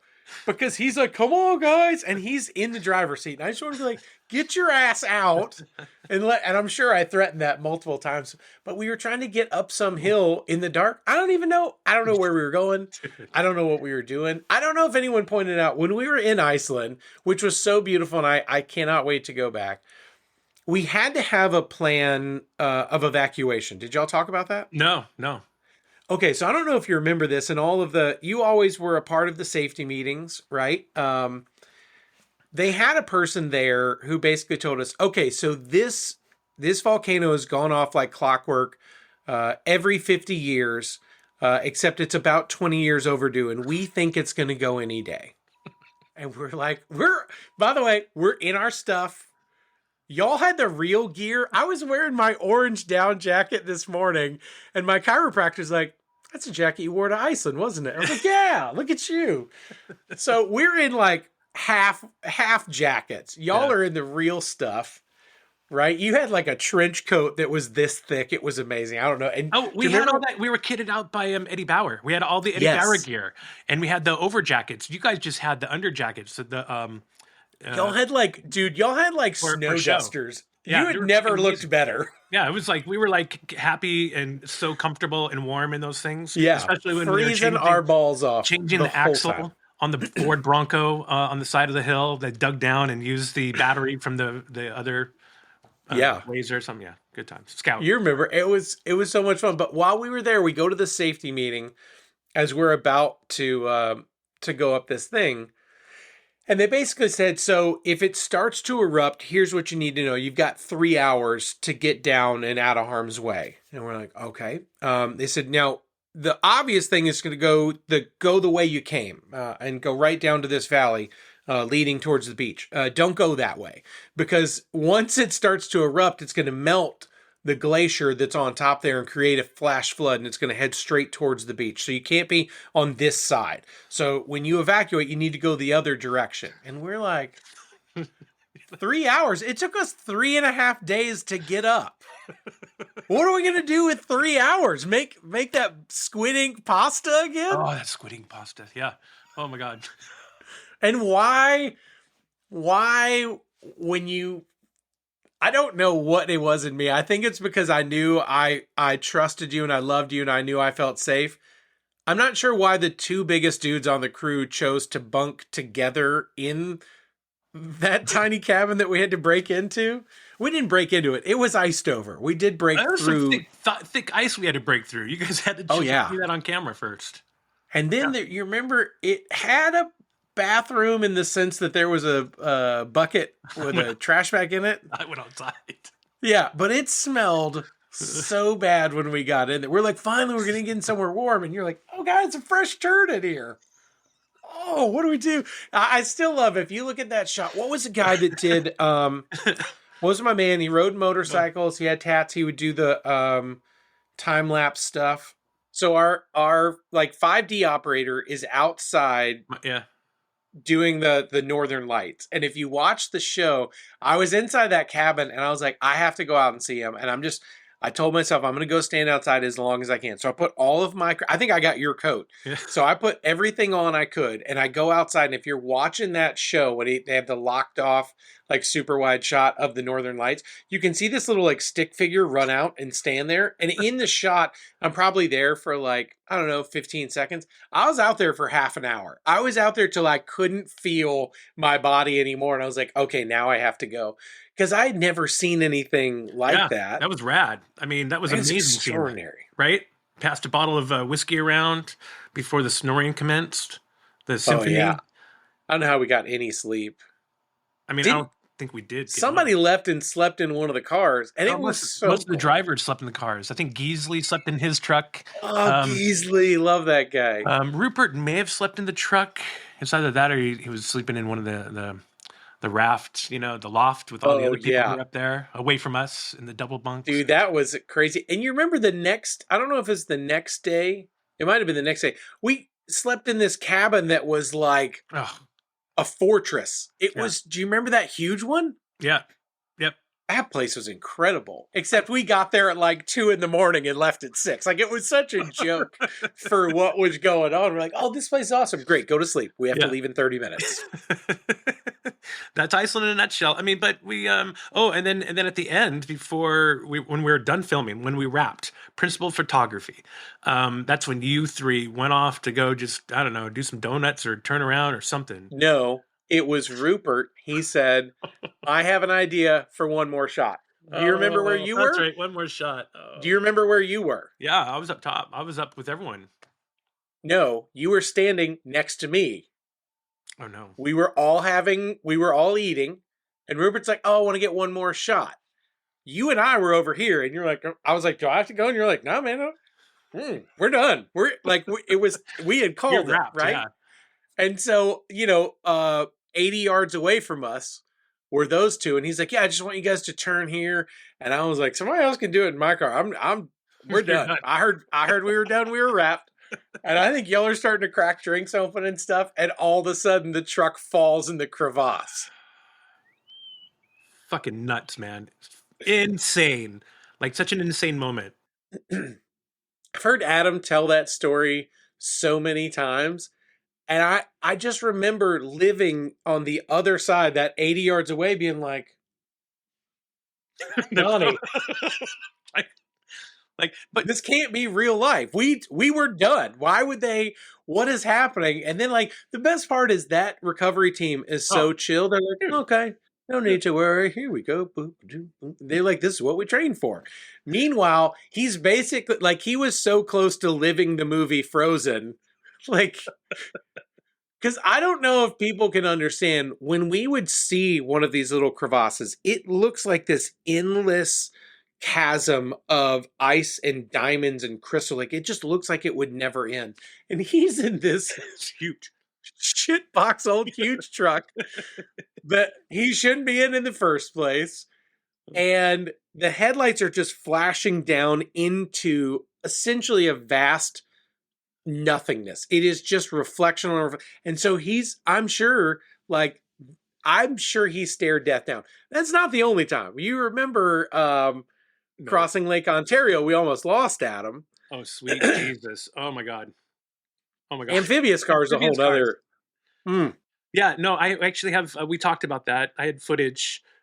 because he's like, come on, guys. And he's in the driver's seat. And I just want to be like, get your ass out. And I'm sure I threatened that multiple times, but we were trying to get up some hill in the dark. I don't even know. I don't know where we were going. I don't know what we were doing. I don't know if anyone pointed out when we were in Iceland, which was so beautiful. And I cannot wait to go back. We had to have a plan of evacuation. Did y'all talk about that? No. Okay. So I don't know if you remember this and you always were a part of the safety meetings, right? they had a person there who basically told us, okay, so this volcano has gone off like clockwork every 50 years, except it's about 20 years overdue, and we think it's going to go any day. And we're like, by the way, we're in our stuff. Y'all had the real gear. I was wearing my orange down jacket this morning, and my chiropractor's like, that's a jacket you wore to Iceland, wasn't it? I was like, yeah, look at you. So we're in like half jackets. Y'all are in the real stuff, right? You had like a trench coat that was this thick. It was amazing. I don't know. And we had all that. We were kitted out by Eddie Bauer. We had all the Eddie Bauer gear, and we had the over jackets. You guys just had the under jackets. Y'all had like, dude, y'all had like snow dusters. Yeah, you had never looked better. Yeah, it was like we were like happy and so comfortable and warm in those things. Yeah, especially when freezing our balls off, changing the axle on the Ford Bronco on the side of the hill that dug down and used the battery from the other Razor or something. Yeah, good times. Scout. You remember it was so much fun. But while we were there, we go to the safety meeting as we're about to go up this thing. And they basically said, so if it starts to erupt, here's what you need to know. You've got 3 hours to get down and out of harm's way. And we're like, okay. They said, now, the obvious thing is going to go the way you came and go right down to this valley leading towards the beach. Don't go that way. Because once it starts to erupt, it's going to melt the glacier that's on top there and create a flash flood, and it's going to head straight towards the beach. So you can't be on this side. So when you evacuate, you need to go the other direction. And we're like, 3 hours? It took us 3.5 days to get up. What are we going to do with 3 hours? Make that squid ink pasta again? Oh, that squid ink pasta. Yeah. Oh my God. And why when you... I don't know what it was in me. I think it's because I knew I trusted you and I loved you and I knew I felt safe. I'm not sure why the two biggest dudes on the crew chose to bunk together in that tiny cabin that we had to break into. We didn't break into it. It was iced over. We did break through. Thick ice we had to break through. You guys had to do that on camera first. And then you remember it had a bathroom in the sense that there was a bucket with a trash bag in it. I went outside. Yeah, but it smelled so bad when we got in there. We're like, finally, we're going to get in somewhere warm. And you're like, oh, God, it's a fresh turd in here. Oh, what do we do? I still love it. If you look at that shot, what was the guy that did, what was my man? He rode motorcycles. He had tats. He would do the time-lapse stuff. So our like 5D operator is outside. Yeah. Doing the Northern Lights. And if you watch the show, I was inside that cabin and I was like, I have to go out and see him. And I told myself, I'm going to go stand outside as long as I can. So I put all of I think I got your coat. Yeah. So I put everything on I could and I go outside. And if you're watching that show, when they have the locked off, like super wide shot of the Northern Lights, you can see this little like stick figure run out and stand there. And in the shot, I'm probably there for like, I don't know, 15 seconds. I was out there for half an hour. I was out there till I couldn't feel my body anymore. And I was like, okay, now I have to go. Because I had never seen anything like that. That was rad. I mean, that was amazing. Extraordinary. Right? Passed a bottle of whiskey around before the snoring commenced. The symphony. Oh, yeah. I don't know how we got any sleep. I mean, I don't think we did. Somebody left and slept in one of the cars. And it was so most of the drivers slept in the cars. I think Geesley slept in his truck. Oh, Geesley. Love that guy. Rupert may have slept in the truck. It's either that or he was sleeping in one of the raft, the loft with all the other people who were up there, away from us in the double bunks. Dude, that was crazy. And you remember I don't know if it's the next day. It might have been the next day. We slept in this cabin that was like a fortress. It was, do you remember that huge one? Yeah. Yep. That place was incredible. Except we got there at like 2 a.m. and left at 6. Like it was such a joke for what was going on. We're like, oh, this place is awesome. Great. Go to sleep. We have to leave in 30 minutes. That's Iceland in a nutshell. I mean, but we and then at the end, when we were done filming, when we wrapped principal photography, that's when you three went off to go just, I don't know, do some donuts or turn around or something. No, it was Rupert. He said, I have an idea for one more shot. Do you remember where you were? That's right, one more shot. Do you remember where you were? Yeah, I was up top. I was up with everyone. No, you were standing next to me. Oh no. We were all eating, and Rupert's like, "Oh, I want to get one more shot." You and I were over here, and you're like, I was like, "Do I have to go?" And you're like, "No, man, no. We're done." We're like, we had called it, wrapped, right? yeah. And so, 80 yards away from us were those two, and he's like, "Yeah, I just want you guys to turn here." And I was like, "Somebody else can do it in my car. We're You're done." done. I heard we were done. We were wrapped. And I think y'all are starting to crack drinks open and stuff, and all of a sudden the truck falls in the crevasse. Fucking nuts, man. Insane. Like such an insane moment. I've heard Adam tell that story so many times, and I just remember living on the other side, that 80 yards away, being like, Donnie, but this can't be real life. We were done. Why would they? What is happening? And then, like, the best part is that recovery team is so chill. They're like, okay, no need to worry. Here we go. Boop, boop, boop. They're like, this is what we trained for. Meanwhile, he's basically like, he was so close to living the movie Frozen, like. Because I don't know if people can understand, when we would see one of these little crevasses, it looks like this endless chasm of ice and diamonds and crystal. Like, it just looks like it would never end. And he's in this huge shitbox old huge truck that he shouldn't be in the first place. And the headlights are just flashing down into essentially a vast nothingness. It is just reflection on, and so I'm sure he stared death down. That's not the only time. You remember crossing Lake Ontario, we almost lost Adam. Oh, sweet Jesus. Oh my god. Amphibious car is a whole other. Yeah, no, I actually have, we talked about that. I had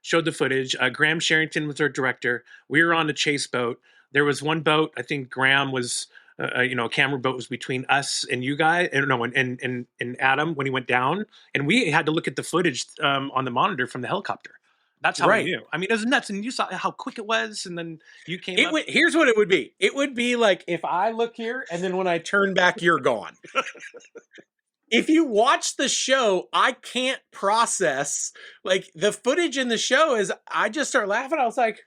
showed the footage. Graham Sherrington was our director. We were on a chase boat. There was one boat, I think Graham was, a camera boat was between us and you guys, and Adam when he went down, and we had to look at the footage on the monitor from the helicopter. That's how we knew. I mean, it was nuts, and you saw how quick it was, and then you came up. Here's what it would be. It would be like if I look here, and then when I turn back, you're gone. If you watch the show, I can't process, like, the footage in the show is, I just start laughing. I was like,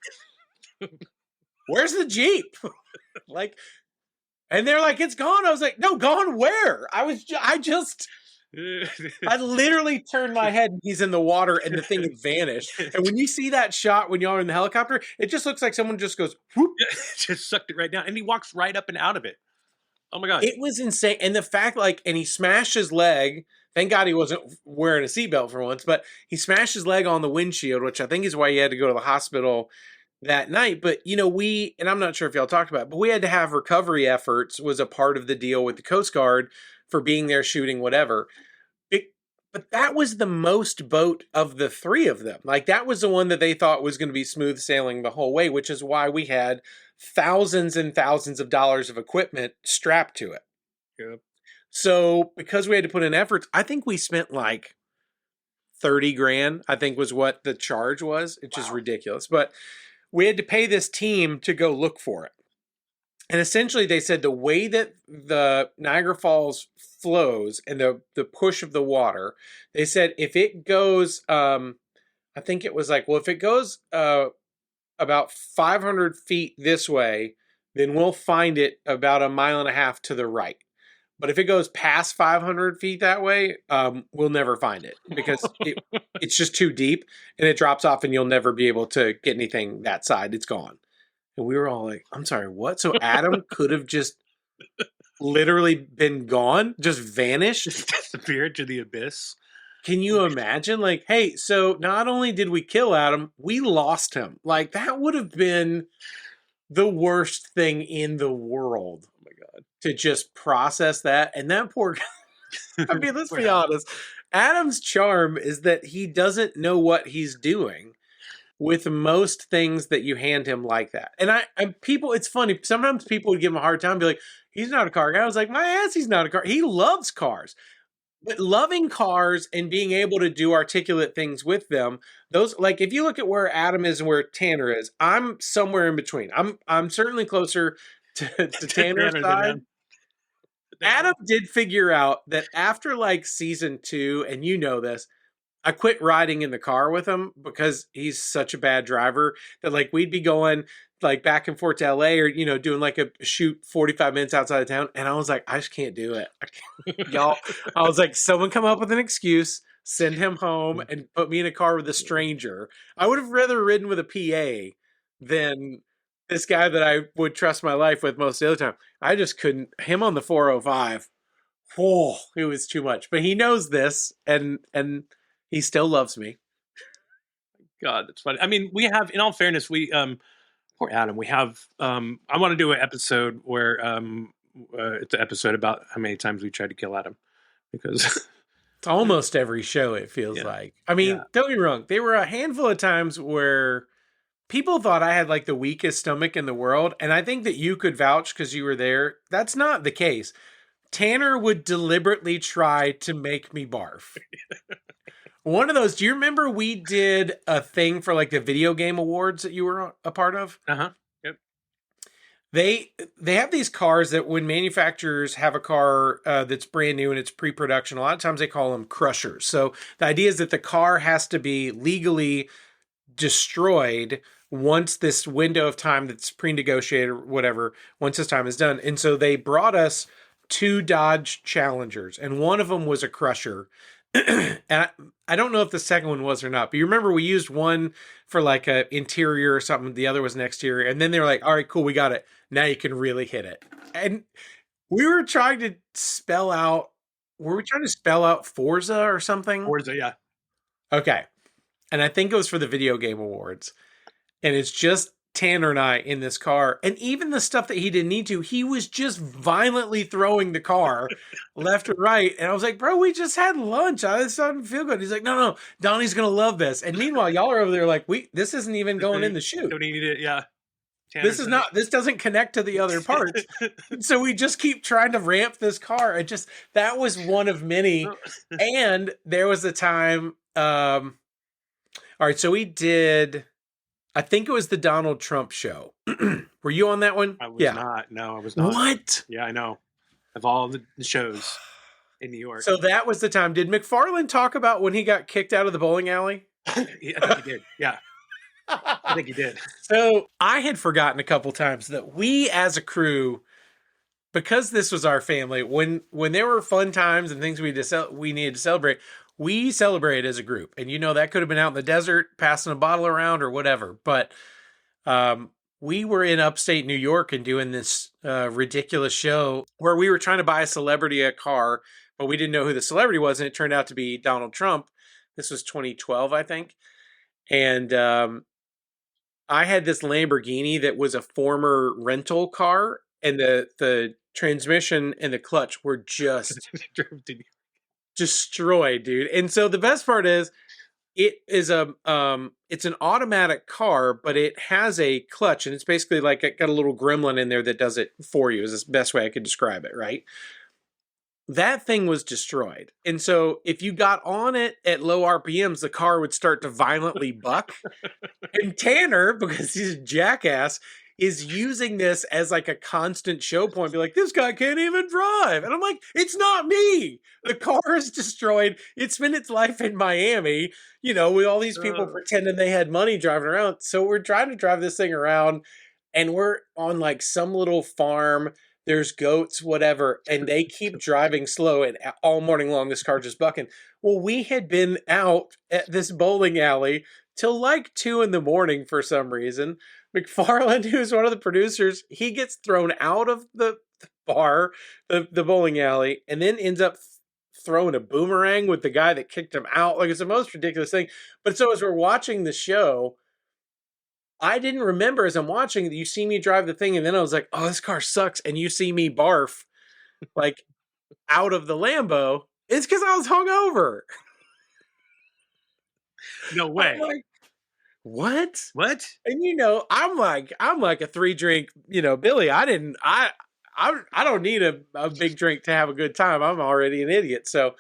where's the Jeep? Like, and they're like, it's gone. I was like, no, gone where? I literally turned my head and he's in the water and the thing had vanished. And when you see that shot when y'all are in the helicopter, it just looks like someone just goes, whoop. Just sucked it right down. And he walks right up and out of it. Oh my God. It was insane. And the fact, and he smashed his leg. Thank God he wasn't wearing a seatbelt for once, but he smashed his leg on the windshield, which I think is why he had to go to the hospital that night. But, and I'm not sure if y'all talked about it, but we had to have recovery efforts, was a part of the deal with the Coast Guard for being there shooting whatever. But that was the most boat of the three of them. Like, that was the one that they thought was going to be smooth sailing the whole way, which is why we had thousands and thousands of dollars of equipment strapped to it. Yep. So because we had to put in efforts, I think we spent like 30 grand, I think was what the charge was. It's just ridiculous. But we had to pay this team to go look for it. And essentially they said the way that the Niagara Falls flows and the push of the water, they said if it goes, I think it was like, well, if it goes about 500 feet this way, then we'll find it about 1.5 miles to the right. But if it goes past 500 feet that way, we'll never find it because it's just too deep and it drops off and you'll never be able to get anything that side. It's gone. And we were all like, I'm sorry, what? So Adam could have just literally been gone, just vanished. Just disappeared to the abyss. Can you imagine? Like, hey, so not only did we kill Adam, we lost him. Like, that would have been the worst thing in the world. Oh my God. To just process that. And that poor guy, I mean, let's be honest. Adam's charm is that he doesn't know what he's doing with most things that you hand him like that. And people, it's funny. Sometimes people would give him a hard time, be like, he's not a car guy. I was like, my ass, he's not a car. He loves cars. But loving cars and being able to do articulate things with them, those, like, if you look at where Adam is and where Tanner is, I'm somewhere in between. I'm certainly closer to Tanner's side. Adam did figure out that after like season 2, and you know this, I quit riding in the car with him because he's such a bad driver that like we'd be going like back and forth to LA or, you know, doing like a shoot 45 minutes outside of town. And I was like, I just can't do it. Y'all, I was like, someone come up with an excuse, send him home and put me in a car with a stranger. I would have rather ridden with a PA than this guy that I would trust my life with most of the other time. I just couldn't. Him on the 405. Oh, it was too much. But he knows this and he still loves me. God, that's funny. I mean, we have, in all fairness, we poor Adam. We have. I want to do an episode where it's an episode about how many times we tried to kill Adam, because it's almost every show. It feels like. I mean, don't get me wrong. There were a handful of times where people thought I had like the weakest stomach in the world, and I think that you could vouch because you were there. That's not the case. Tanner would deliberately try to make me barf. One of those, do you remember we did a thing for like the video game awards that you were a part of? Uh-huh. Yep. They have these cars that when manufacturers have a car that's brand new and it's pre-production, a lot of times they call them crushers. So the idea is that the car has to be legally destroyed once this window of time that's pre-negotiated or whatever, once this time is done. And so they brought us 2 Dodge Challengers, and one of them was a crusher. And I don't know if the second one was or not, but you remember we used one for like a interior or something. The other was an exterior. And then they were like, all right, cool, we got it. Now you can really hit it. And we were trying to spell out, Forza or something? Forza, yeah. Okay. And I think it was for the video game awards. And it's just Tanner and I in this car. And even the stuff that he didn't need to, he was just violently throwing the car left and right. And I was like, bro, we just had lunch. This doesn't feel good. He's like, no, Donnie's going to love this. And meanwhile, y'all are over there like, this isn't even going in the chute. Don't need it, yeah. This doesn't connect to the other parts. So we just keep trying to ramp this car. That was one of many. And there was a time, all right, so we did, I think it was the Donald Trump show. Were you on that one? I was not. No, I was not. What? Yeah, I know. Of all the shows in New York. So that was the time. Did McFarlane talk about when he got kicked out of the bowling alley? Yeah, I think he did. Yeah. I think he did. So I had forgotten a couple times that we as a crew, because this was our family, when there were fun times and things we needed to celebrate, we celebrated as a group. And you know, that could have been out in the desert, passing a bottle around or whatever. But we were in upstate New York and doing this ridiculous show where we were trying to buy a celebrity a car, but we didn't know who the celebrity was. And it turned out to be Donald Trump. This was 2012, I think. And I had this Lamborghini that was a former rental car, and the transmission and the clutch were just destroyed, dude. And so the best part is it is it's an automatic car, but it has a clutch, and it's basically like it got a little gremlin in there that does it for you, is the best way I could describe it, right? That thing was destroyed. And so if you got on it at low RPMs, the car would start to violently buck. And Tanner, because he's a jackass, is using this as like a constant show point. Be like, this guy can't even drive. And I'm like, it's not me. The car is destroyed. It's spent its life in Miami, you know, with all these people pretending they had money driving around. So we're trying to drive this thing around, and we're on like some little farm. There's goats, whatever, and they keep driving slow, and all morning long this car just bucking. Well, we had been out at this bowling alley till like 2 a.m. for some reason. McFarlane, who's one of the producers, he gets thrown out of the bar, the bowling alley, and then ends up throwing a boomerang with the guy that kicked him out. Like, it's the most ridiculous thing. But so as we're watching the show, I didn't remember as I'm watching that you see me drive the thing, and then I was like, oh, this car sucks. And you see me barf like out of the Lambo. It's because I was hungover. No way. I'm like, what? What? And you know, I'm like a 3-drink, you know, Billy. I don't need a big drink to have a good time. I'm already an idiot. So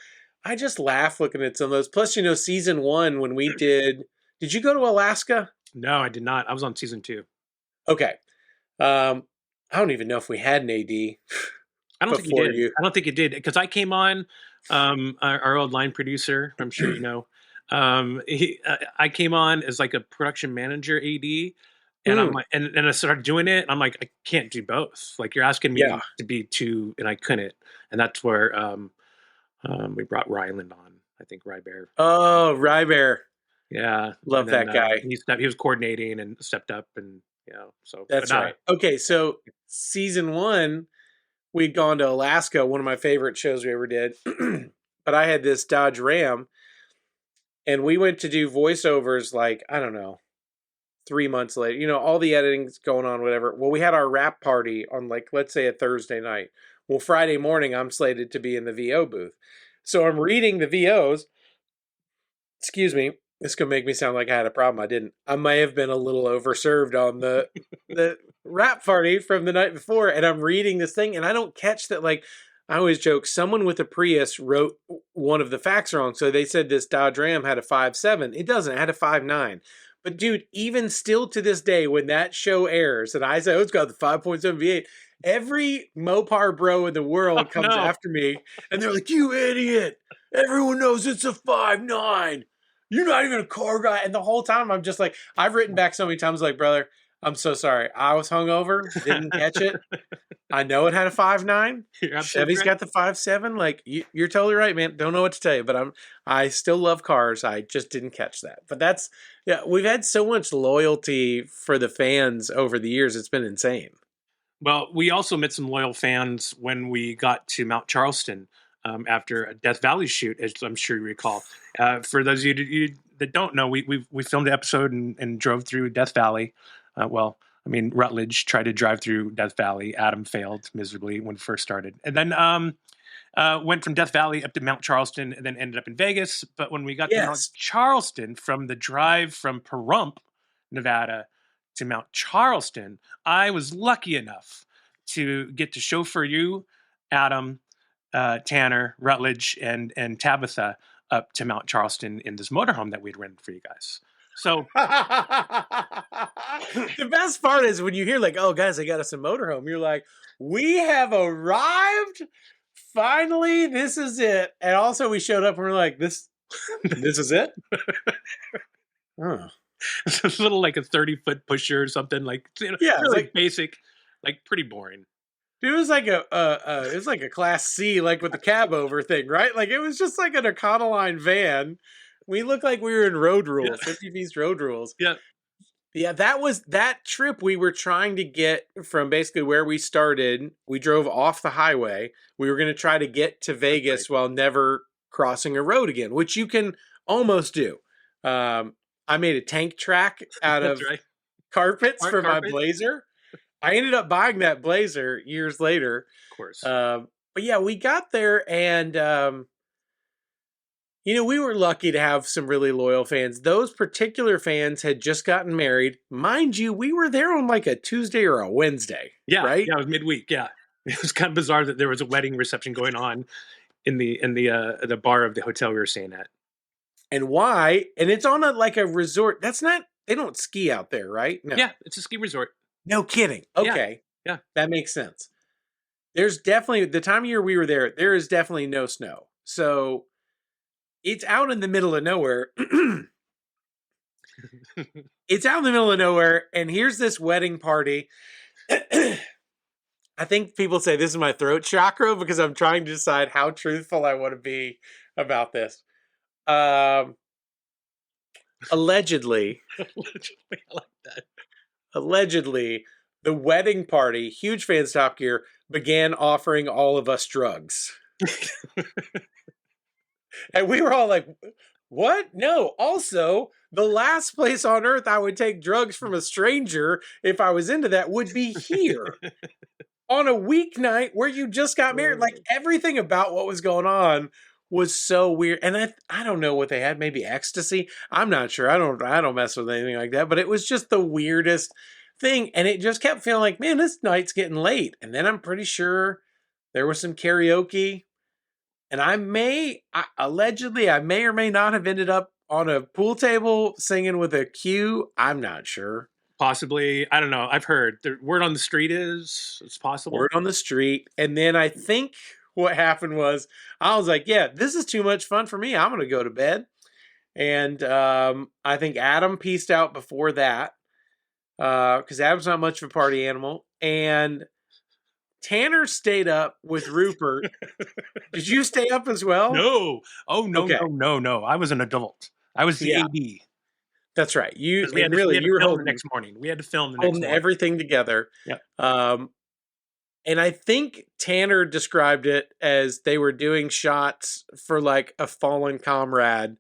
I just laugh looking at some of those. Plus, you know, season 1 when we did you go to Alaska? No, I did not. I was on season 2. Okay. I don't even know if we had an AD. I don't think you before did. you. I don't think you did because I came on, our old line producer. I'm sure you know. I came on as like a production manager AD, and I'm Mm, like, and I started doing it. And I'm like, I can't do both. Like you're asking me yeah. to be two, and I couldn't. And that's where we brought Ryland on. I think Rybear. Oh, Rybear. Yeah, Love and then that guy. he was coordinating and stepped up, and so That's but, right. Okay, so season 1, we'd gone to Alaska, one of my favorite shows we ever did. But I had this Dodge Ram, and we went to do voiceovers like, I don't know, 3 months later. You know, all the editing's going on, whatever. Well, we had our wrap party on, like, let's say a Thursday night. Well, Friday morning, I'm slated to be in the VO booth. So I'm reading the VOs. Excuse me. This could make me sound like I had a problem. I didn't. I may have been a little overserved on the wrap party from the night before, and I'm reading this thing, and I don't catch that. Like, I always joke, someone with a Prius wrote one of the facts wrong. So they said this Dodge Ram had a 5.7. It doesn't. It had a 5.9. But dude, even still to this day, when that show airs, and I say, oh, it's got the 5.7 V8, every Mopar bro in the world comes no. after me, and they're like, you idiot. Everyone knows it's a 5.9. You're not even a car guy. And the whole time I'm just like, I've written back so many times like, brother, I'm so sorry. I was hungover, didn't catch it. I know it had a 5.9. Chevy's got the 5.7. Like, you're totally right, man. Don't know what to tell you, but I still love cars. I just didn't catch that. But that's, yeah, we've had so much loyalty for the fans over the years. It's been insane. Well, we also met some loyal fans when we got to Mount Charleston after a Death Valley shoot, as I'm sure you recall. For those of you that don't know, we filmed an episode and drove through Death Valley. Rutledge tried to drive through Death Valley. Adam failed miserably when it first started. And then went from Death Valley up to Mount Charleston and then ended up in Vegas. But when we got to Mount Charleston, from the drive from Pahrump, Nevada to Mount Charleston, I was lucky enough to get to chauffeur you, Adam, Tanner, Rutledge, and Tabitha up to Mount Charleston in this motorhome that we'd rented for you guys. So the best part is when you hear like, oh guys, I got us a motorhome. You're like, we have arrived. Finally, this is it. And also we showed up and we're like, this is it? Oh. It's a little like a 30-foot pusher or something, like, yeah, really like basic, like pretty boring. It was like a Class C, like with the cab over thing, right? Like it was just like an Econoline van. We looked like we were in Road Rules, 50 Feast Road Rules. Yeah. Yeah, that was that trip we were trying to get from basically where we started. We drove off the highway. We were going to try to get to Vegas while never crossing a road again, which you can almost do. I made a tank track out of carpets for my Blazer. I ended up buying that Blazer years later. Of course. But yeah, we got there and, we were lucky to have some really loyal fans. Those particular fans had just gotten married. Mind you, we were there on like a Tuesday or a Wednesday. Yeah. Right? Yeah, it was midweek. Yeah. It was kind of bizarre that there was a wedding reception going on in the bar of the hotel we were staying at. And why? And it's on a resort. They don't ski out there, right? No. Yeah, it's a ski resort. No kidding. Okay. Yeah. That makes sense. There's definitely, the time of year we were there is definitely no snow. So it's out in the middle of nowhere. It's out in the middle of nowhere. And here's this wedding party. I think people say this is my throat chakra because I'm trying to decide how truthful I want to be about this. Allegedly, I like that. Allegedly, the wedding party, huge fans Top Gear, began offering all of us drugs. And we were all like, what? No. Also, the last place on earth I would take drugs from a stranger if I was into that would be here. On a weeknight where you just got married. Like everything about what was going on was so weird. And I don't know what they had, maybe ecstasy. I'm not sure. I don't mess with anything like that, but it was just the weirdest thing. And it just kept feeling like, man, this night's getting late. And then I'm pretty sure there was some karaoke. And I may or may not have ended up on a pool table singing with a cue. I'm not sure. Possibly, I don't know. I've heard the word on the street is it's possible. Word on the street. And then I think what happened was I was like, yeah, this is too much fun for me. I'm going to go to bed. And I think Adam pieced out before that because Adam's not much of a party animal. And Tanner stayed up with Rupert. Did you stay up as well? No. Oh no, Okay. no. I was an adult. I was the Yeah. AD. That's right. You 'Cause we had to, really we had to you were film holding, the next morning. We had to film the next holding morning. everything together. Yep. And I think Tanner described it as they were doing shots for like a fallen comrade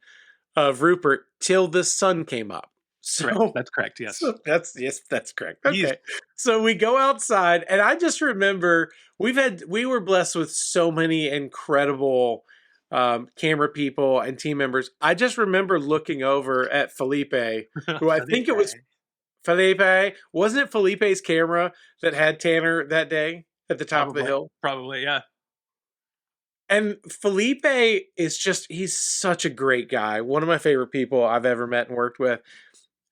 of Rupert till the sun came up. So Correct. That's correct. Yes. So that's correct. Okay. Yes. So we go outside and I just remember we were blessed with so many incredible camera people and team members. I just remember looking over at Felipe, who I think it was Felipe. Wasn't it Felipe's camera that had Tanner that day at the top of the hill? Probably, yeah. And Felipe is he's such a great guy. One of my favorite people I've ever met and worked with.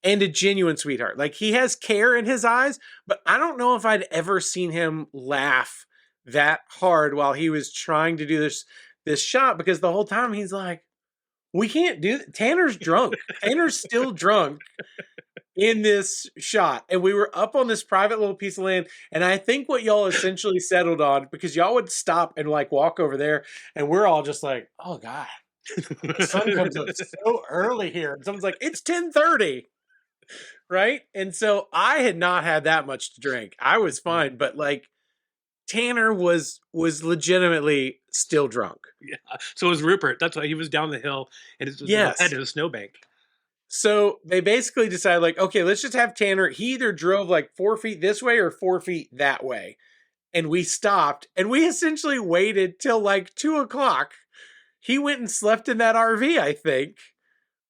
And a genuine sweetheart. Like he has care in his eyes, but I don't know if I'd ever seen him laugh that hard while he was trying to do this shot, because the whole time he's like, we can't do that. Tanner's drunk. Tanner's still drunk in this shot. And we were up on this private little piece of land. And I think what y'all essentially settled on, because y'all would stop and like walk over there, and we're all just like, oh God, the sun comes up so early here. And someone's like, it's 10:30. Right. And so I had not had that much to drink. I was fine. But like Tanner was legitimately still drunk. Yeah. So it was Rupert. That's why he was down the hill and it was headed to a snowbank. So they basically decided like, okay, let's just have Tanner. He either drove like 4 feet this way or 4 feet that way. And we stopped and we essentially waited till like 2:00. He went and slept in that RV, I think,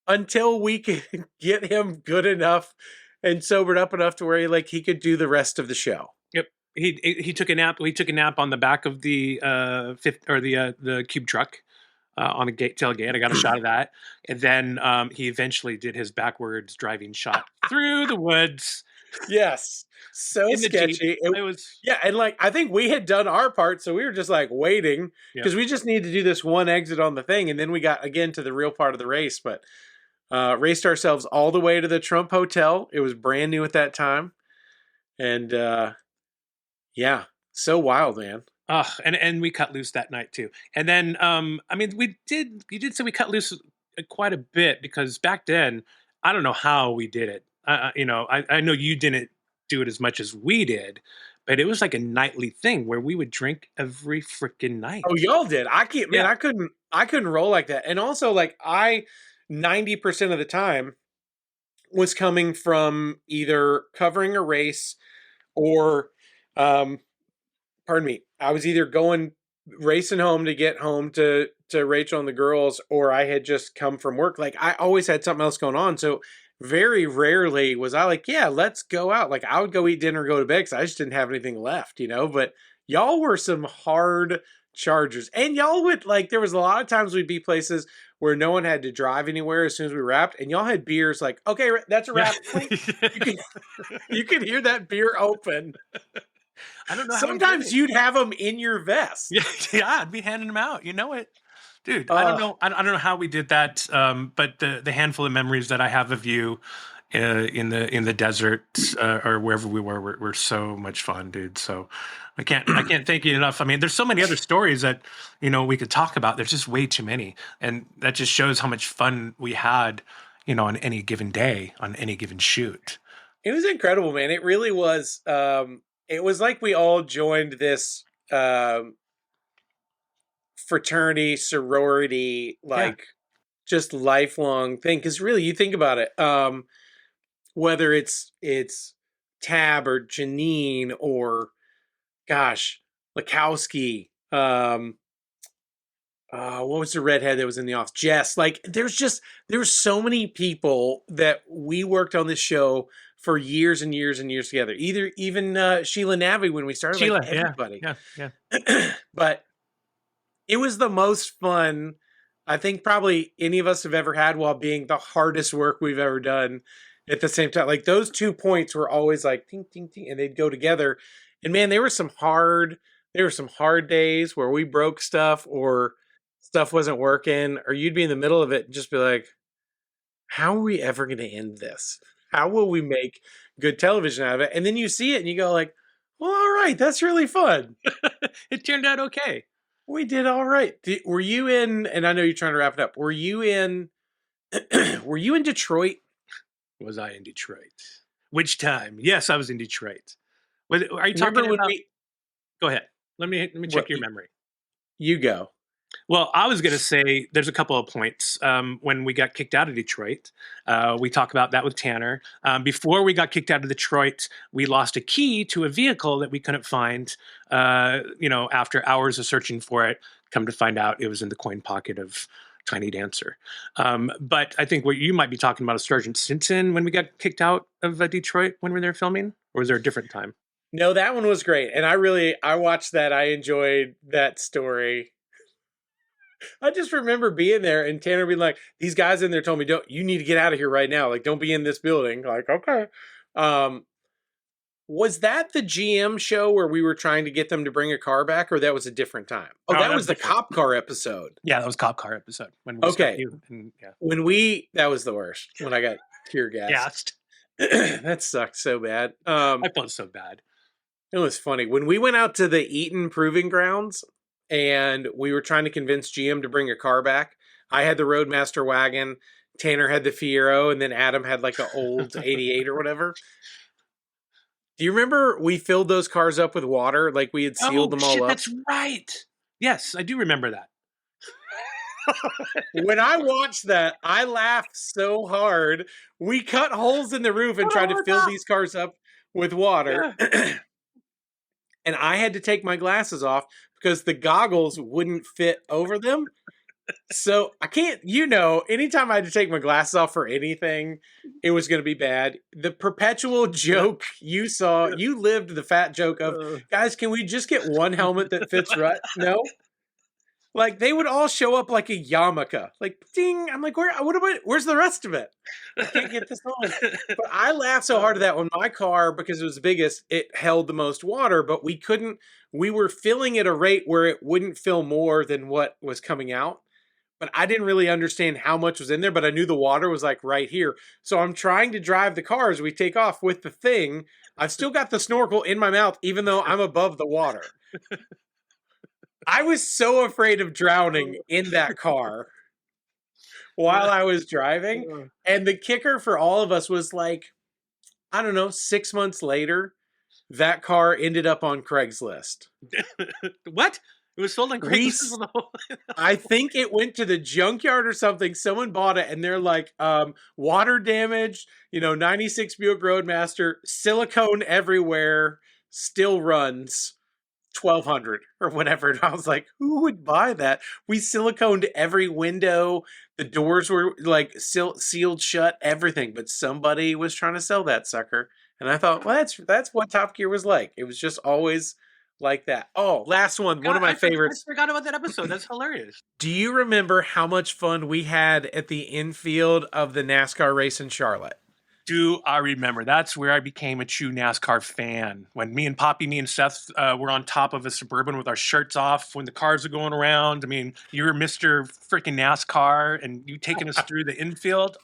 until we could get him good enough and sobered up enough to where he could do the rest of the show. Yep. He took a nap. He took a nap on the back of the the cube truck on the tailgate. I got a shot of that, and then he eventually did his backwards driving shot through the woods. Yes, so sketchy. It was and like I think we had done our part, so we were just like waiting because we just needed to do this one exit on the thing, and then we got again to the real part of the race, but. Raced ourselves all the way to the Trump Hotel. It was brand new at that time. And so wild, man. And we cut loose that night too. And then, I mean, you did say we cut loose quite a bit because back then, I don't know how we did it. I know you didn't do it as much as we did, but it was like a nightly thing where we would drink every freaking night. Oh, y'all did. I can't, man, I couldn't roll like that. And also like 90% of the time was coming from either covering a race or, I was either going racing home to get home to Rachel and the girls, or I had just come from work. Like I always had something else going on. So very rarely was I like, yeah, let's go out. Like I would go eat dinner, go to bed because I just didn't have anything left, but y'all were some hard chargers. And y'all would like, there was a lot of times we'd be places where no one had to drive anywhere as soon as we wrapped, and y'all had beers like, okay, that's a wrap. You could hear that beer open. I don't know. Sometimes you'd have them in your vest. Yeah, I'd be handing them out. You know it, dude. I don't know. I don't know how we did that. But the handful of memories that I have of you in the desert or wherever we were so much fun, dude. So I can't thank you enough. I mean, there's so many other stories that we could talk about. There's just way too many, and that just shows how much fun we had, on any given day, on any given shoot. It was incredible, man. It really was. It was like we all joined this fraternity, sorority, just lifelong thing. Because really, you think about it, whether it's Tab or Janine or, gosh, Lakowski. What was the redhead that was in the office? Jess. Like, there's so many people that we worked on this show for years and years and years together. Even Sheila Navi when we started. Sheila, everybody. Yeah. But it was the most fun I think probably any of us have ever had while being the hardest work we've ever done at the same time. Like those 2 points were always like ting ting ting, and they'd go together. And man, there were some hard days where we broke stuff or stuff wasn't working, or you'd be in the middle of it and just be like, how are we ever going to end this? How will we make good television out of it? And then you see it and you go like, well, all right, that's really fun. It turned out okay. We did all right. Were you in, and I know you're trying to wrap it up, were you in Detroit? Was I in Detroit? Which time? Yes, I was in Detroit. Are you Remember talking when about? Go ahead. Let me check What- your memory. You go. Well, I was going to say there's a couple of points. When we got kicked out of Detroit, we talk about that with Tanner. Before we got kicked out of Detroit, we lost a key to a vehicle that we couldn't find. After hours of searching for it, come to find out it was in the coin pocket of Tiny Dancer. But I think what you might be talking about is Sergeant Stinson when we got kicked out of Detroit when we were there filming, or was there a different time? No, that one was great. And I watched that. I enjoyed that story. I just remember being there and Tanner being like, these guys in there told me, you need to get out of here right now. Like, don't be in this building. Like, okay. Was that the GM show where we were trying to get them to bring a car back, or that was a different time? Oh, that was the cop car episode. Yeah, that was cop car episode. When we That was the worst. When I got tear gassed. That sucked so bad. I felt so bad. It was funny. When we went out to the Eaton Proving Grounds and we were trying to convince GM to bring a car back, I had the Roadmaster wagon, Tanner had the Fiero, and then Adam had like an old 88 or whatever. Do you remember we filled those cars up with water? Like we had sealed them all up? That's right. Yes, I do remember that. When I watched that, I laughed so hard. We cut holes in the roof and tried to fill these cars up with water. Yeah. And I had to take my glasses off because the goggles wouldn't fit over them. So I can't, anytime I had to take my glasses off for anything, it was going to be bad. The perpetual joke you saw, you lived the fat joke of, guys, can we just get one helmet that fits right? No. Like they would all show up like a yarmulke, like ding. I'm like, where's the rest of it? I can't get this on. But I laughed so hard at that one. My car, because it was the biggest, it held the most water, but we were filling at a rate where it wouldn't fill more than what was coming out. But I didn't really understand how much was in there, but I knew the water was like right here. So I'm trying to drive the car as we take off with the thing. I've still got the snorkel in my mouth, even though I'm above the water. I was so afraid of drowning in that car while I was driving. And the kicker for all of us was like, I don't know, 6 months later, that car ended up on Craigslist. What? It was sold on Craigslist? I think it went to the junkyard or something. Someone bought it and they're like, water damage, 96 Buick Roadmaster, silicone everywhere, still runs. 1,200 or whatever. And I was like, who would buy that? We siliconed every window. The doors were like sealed shut, everything. But somebody was trying to sell that sucker. And I thought, well, that's what Top Gear was like. It was just always like that. Oh, last one. One of my favorites. I forgot about that episode. That's hilarious. Do you remember how much fun we had at the infield of the NASCAR race in Charlotte? Do I remember? That's where I became a true NASCAR fan. When me and Seth were on top of a Suburban with our shirts off when the cars were going around. I mean, you were Mr. freaking NASCAR and you taking us through the infield.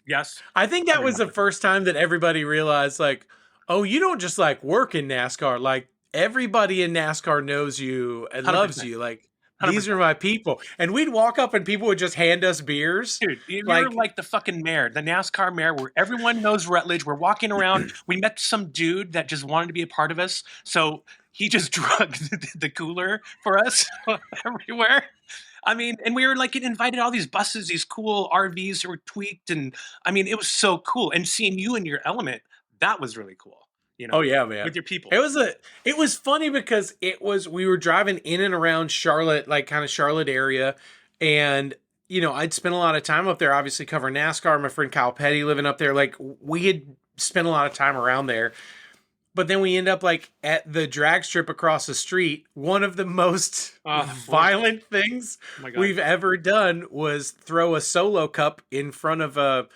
Yes. I think that was the first time that everybody realized, like, oh, you don't just like work in NASCAR. Like everybody in NASCAR knows you and 100%. Loves you. Like, 100%. These are my people. And we'd walk up and people would just hand us beers. Dude, you're like the fucking mayor, the NASCAR mayor, where everyone knows Rutledge. We're walking around. We met some dude that just wanted to be a part of us. So he just drugged the cooler for us everywhere. I mean, and we were like invited all these buses, these cool RVs that were tweaked. And I mean, it was so cool. And seeing you in your element, that was really cool. Oh yeah, man. With your people. It was funny because we were driving in and around Charlotte, like kind of Charlotte area. And, I'd spent a lot of time up there, obviously covering NASCAR. My friend Kyle Petty living up there. Like we had spent a lot of time around there. But then we end up like at the drag strip across the street. One of the most violent things we've ever done was throw a solo cup in front of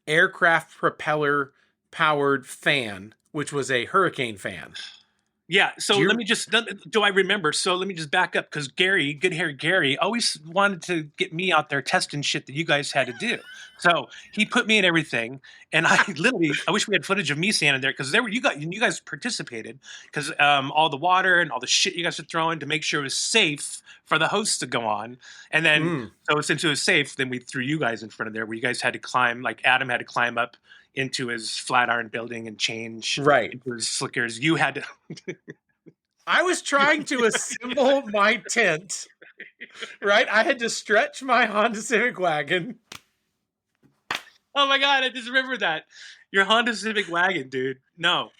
aircraft propeller powered fan, which was a hurricane fan. Yeah. So do I remember? So let me just back up because good hair Gary, always wanted to get me out there testing shit that you guys had to do. So he put me in everything, and I wish we had footage of me standing there because you guys participated because all the water and all the shit you guys were throwing to make sure it was safe for the hosts to go on. And then so since it was safe, then we threw you guys in front of there where you guys had to climb, like Adam had to climb up into his Flatiron building and change into his slickers. You had to. I was trying to assemble my tent, right? I had to stretch my Honda Civic wagon. Oh my God, I just remembered that. Your Honda Civic wagon, dude. No.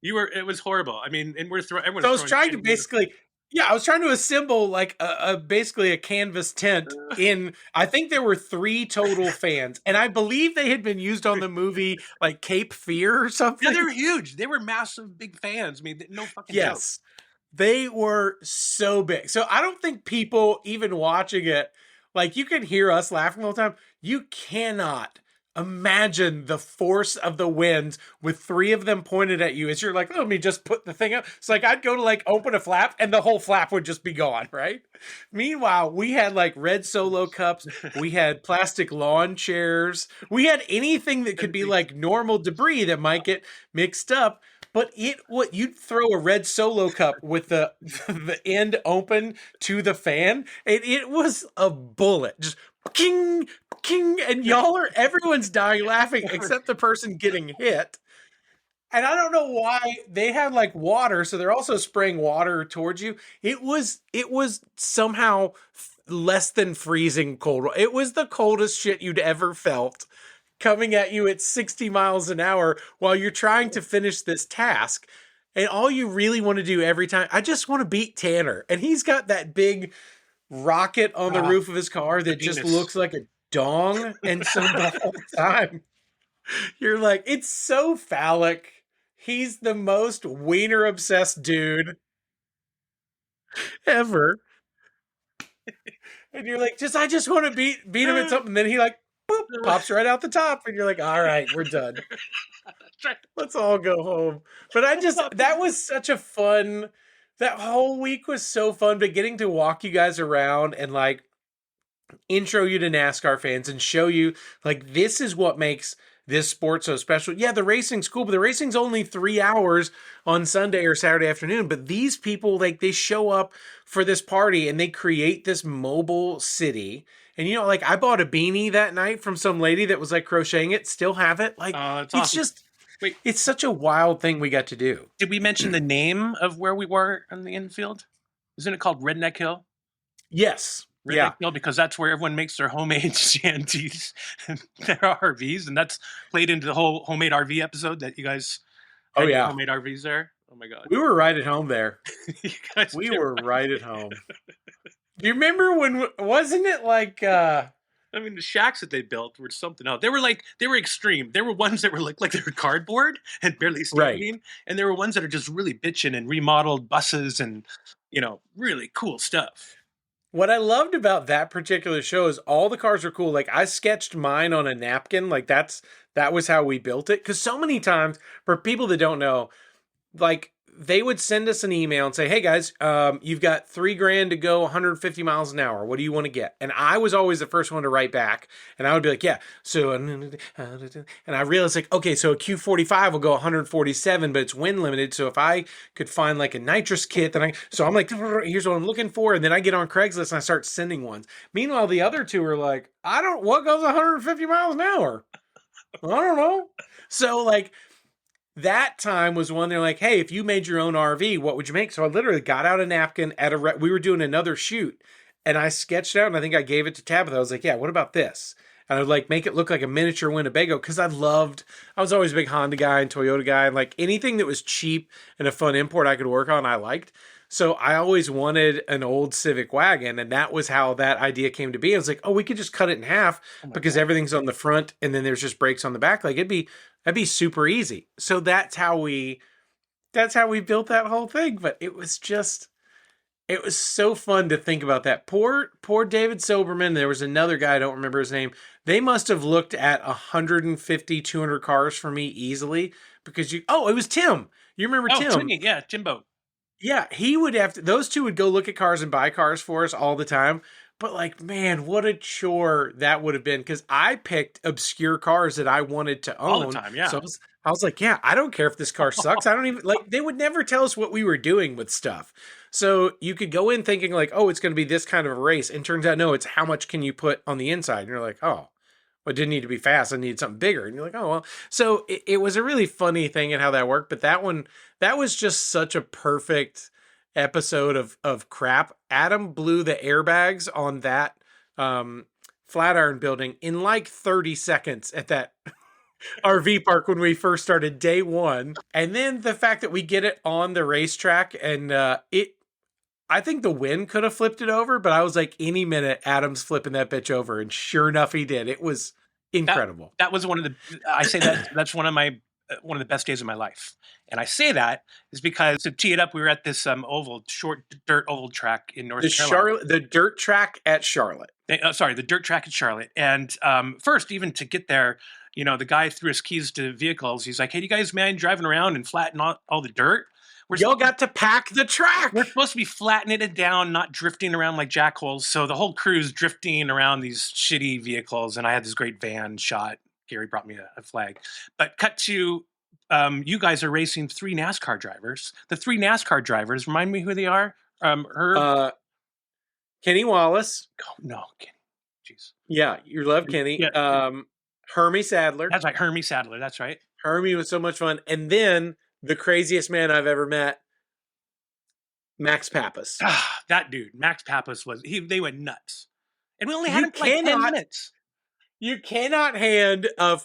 It was horrible. I mean, and everyone's so I was trying to basically, I was trying to assemble like basically a canvas tent in, I think there were 3 total fans. And I believe they had been used on the movie like Cape Fear or something. Yeah, they were huge. They were massive, big fans. I mean, no fucking joke. They were so big. So I don't think people even watching it, like you can hear us laughing all the time. You cannot imagine the force of the winds with 3 of them pointed at you as you're like, let me just put the thing up. It's like I'd go to like open a flap and the whole flap would just be gone, right? Meanwhile, we had like red Solo cups. We had plastic lawn chairs. We had anything that could be like normal debris that might get mixed up. But you'd throw a red Solo cup with the end open to the fan, and it was a bullet. Just king, king, and everyone's dying laughing except the person getting hit. And I don't know why they had like water, so they're also spraying water towards you. It was somehow less than freezing cold. It was the coldest shit you'd ever felt, coming at you at 60 miles an hour while you're trying to finish this task. And all you really want to do every time, I just want to beat Tanner. And he's got that big rocket on the roof of his car that just looks like a dong. And so the whole time, you're like, it's so phallic. He's the most wiener-obsessed dude ever. And you're like, I just want to beat him at something. And then he like, boop, pops right out the top. And you're like, all right, we're done. Let's all go home. But that was such a fun, that whole week was so fun. But getting to walk you guys around and like intro you to NASCAR fans and show you like, this is what makes this sport so special. Yeah, the racing's cool, but the racing's only 3 hours on Sunday or Saturday afternoon. But these people, like, they show up for this party and they create this mobile city. And, you know, like, I bought a beanie that night from some lady that was like crocheting it, still have it. Like, it's awesome. Just, it's such a wild thing we got to do. Did we mention the name of where we were on the infield? Isn't it called Redneck Hill? Yes. Redneck Hill, because that's where everyone makes their homemade shanties and their RVs, and that's played into the whole homemade RV episode that you guys had homemade RVs there. Oh my God. We were right at home there. We were right at home. Do you remember when, wasn't it like, I mean, the shacks that they built were something else. They were extreme. There were ones that were like they were cardboard and barely standing. Right. And there were ones that are just really bitching and remodeled buses and, you know, really cool stuff. What I loved about that particular show is all the cars are cool. Like I sketched mine on a napkin. Like that was how we built it. Cause so many times for people that don't know, like they would send us an email and say, hey guys, you've got $3,000 to go 150 miles an hour. What do you want to get? And I was always the first one to write back. And I would be like, yeah. So, and I realized like, okay, so a Q45 will go 147, but it's wind limited. So if I could find like a nitrous kit, so I'm like, here's what I'm looking for. And then I get on Craigslist and I start sending ones. Meanwhile, the other two are like, what goes 150 miles an hour? I don't know. So like, that time was when they're like, hey, if you made your own RV, what would you make? So I literally got out a napkin we were doing another shoot and I sketched out and I think I gave it to Tabitha. I was like, yeah, what about this? And I would like make it look like a miniature Winnebago because I was always a big Honda guy and Toyota guy. And like anything that was cheap and a fun import I could work on, I liked. So I always wanted an old Civic wagon. And that was how that idea came to be. I was like, oh, we could just cut it in half because everything's on the front and then there's just brakes on the back. Like that'd be super easy. So that's how we built that whole thing. But it was It was so fun to think about that. Poor David Soberman. There was another guy, I don't remember his name. They must have looked at 150, 200 cars for me easily because it was Tim. You remember Tim? Timmy, yeah, Jimbo. Yeah, he would have to, those two would go look at cars and buy cars for us all the time. But like, man, what a chore that would have been because I picked obscure cars that I wanted to own All the time, yeah. So I was like, yeah, I don't care if this car sucks. I don't even like. They would never tell us what we were doing with stuff. So you could go in thinking like, oh, it's going to be this kind of a race, and turns out no, it's how much can you put on the inside. And you're like, oh, well, it didn't need to be fast. I needed something bigger. And you're like, oh well. So it was a really funny thing and how that worked. But that was just such a perfect episode of crap. Adam blew the airbags on that Flatiron building in like 30 seconds at that RV park when we first started day one. And then the fact that we get it on the racetrack and I think the wind could have flipped it over, but I was like, any minute Adam's flipping that bitch over. And sure enough, he did. It was incredible. That was one of the, I say that's one of the best days of my life. And I say that is because to tee it up, we were at this short dirt oval track in North Carolina. The dirt track at Charlotte. The dirt track at Charlotte. And first, even to get there, the guy threw his keys to vehicles. He's like, hey, do you guys mind driving around and flatten all the dirt? Y'all got to pack the track. We're supposed to be flattening it down, not drifting around like jackholes. So the whole crew's drifting around these shitty vehicles. And I had this great van shot. Gary brought me a flag. But cut to you guys are racing 3 NASCAR drivers. The 3 NASCAR drivers, remind me who they are. Kenny Wallace. Oh, no, Kenny. Jeez. Yeah, you love Kenny. Yeah. Hermie Sadler. That's right, Hermie Sadler. That's right. Hermie was so much fun. And then the craziest man I've ever met, Max Pappas. That dude, Max Pappas they went nuts. And we only had him for like 10 minutes. You cannot hand a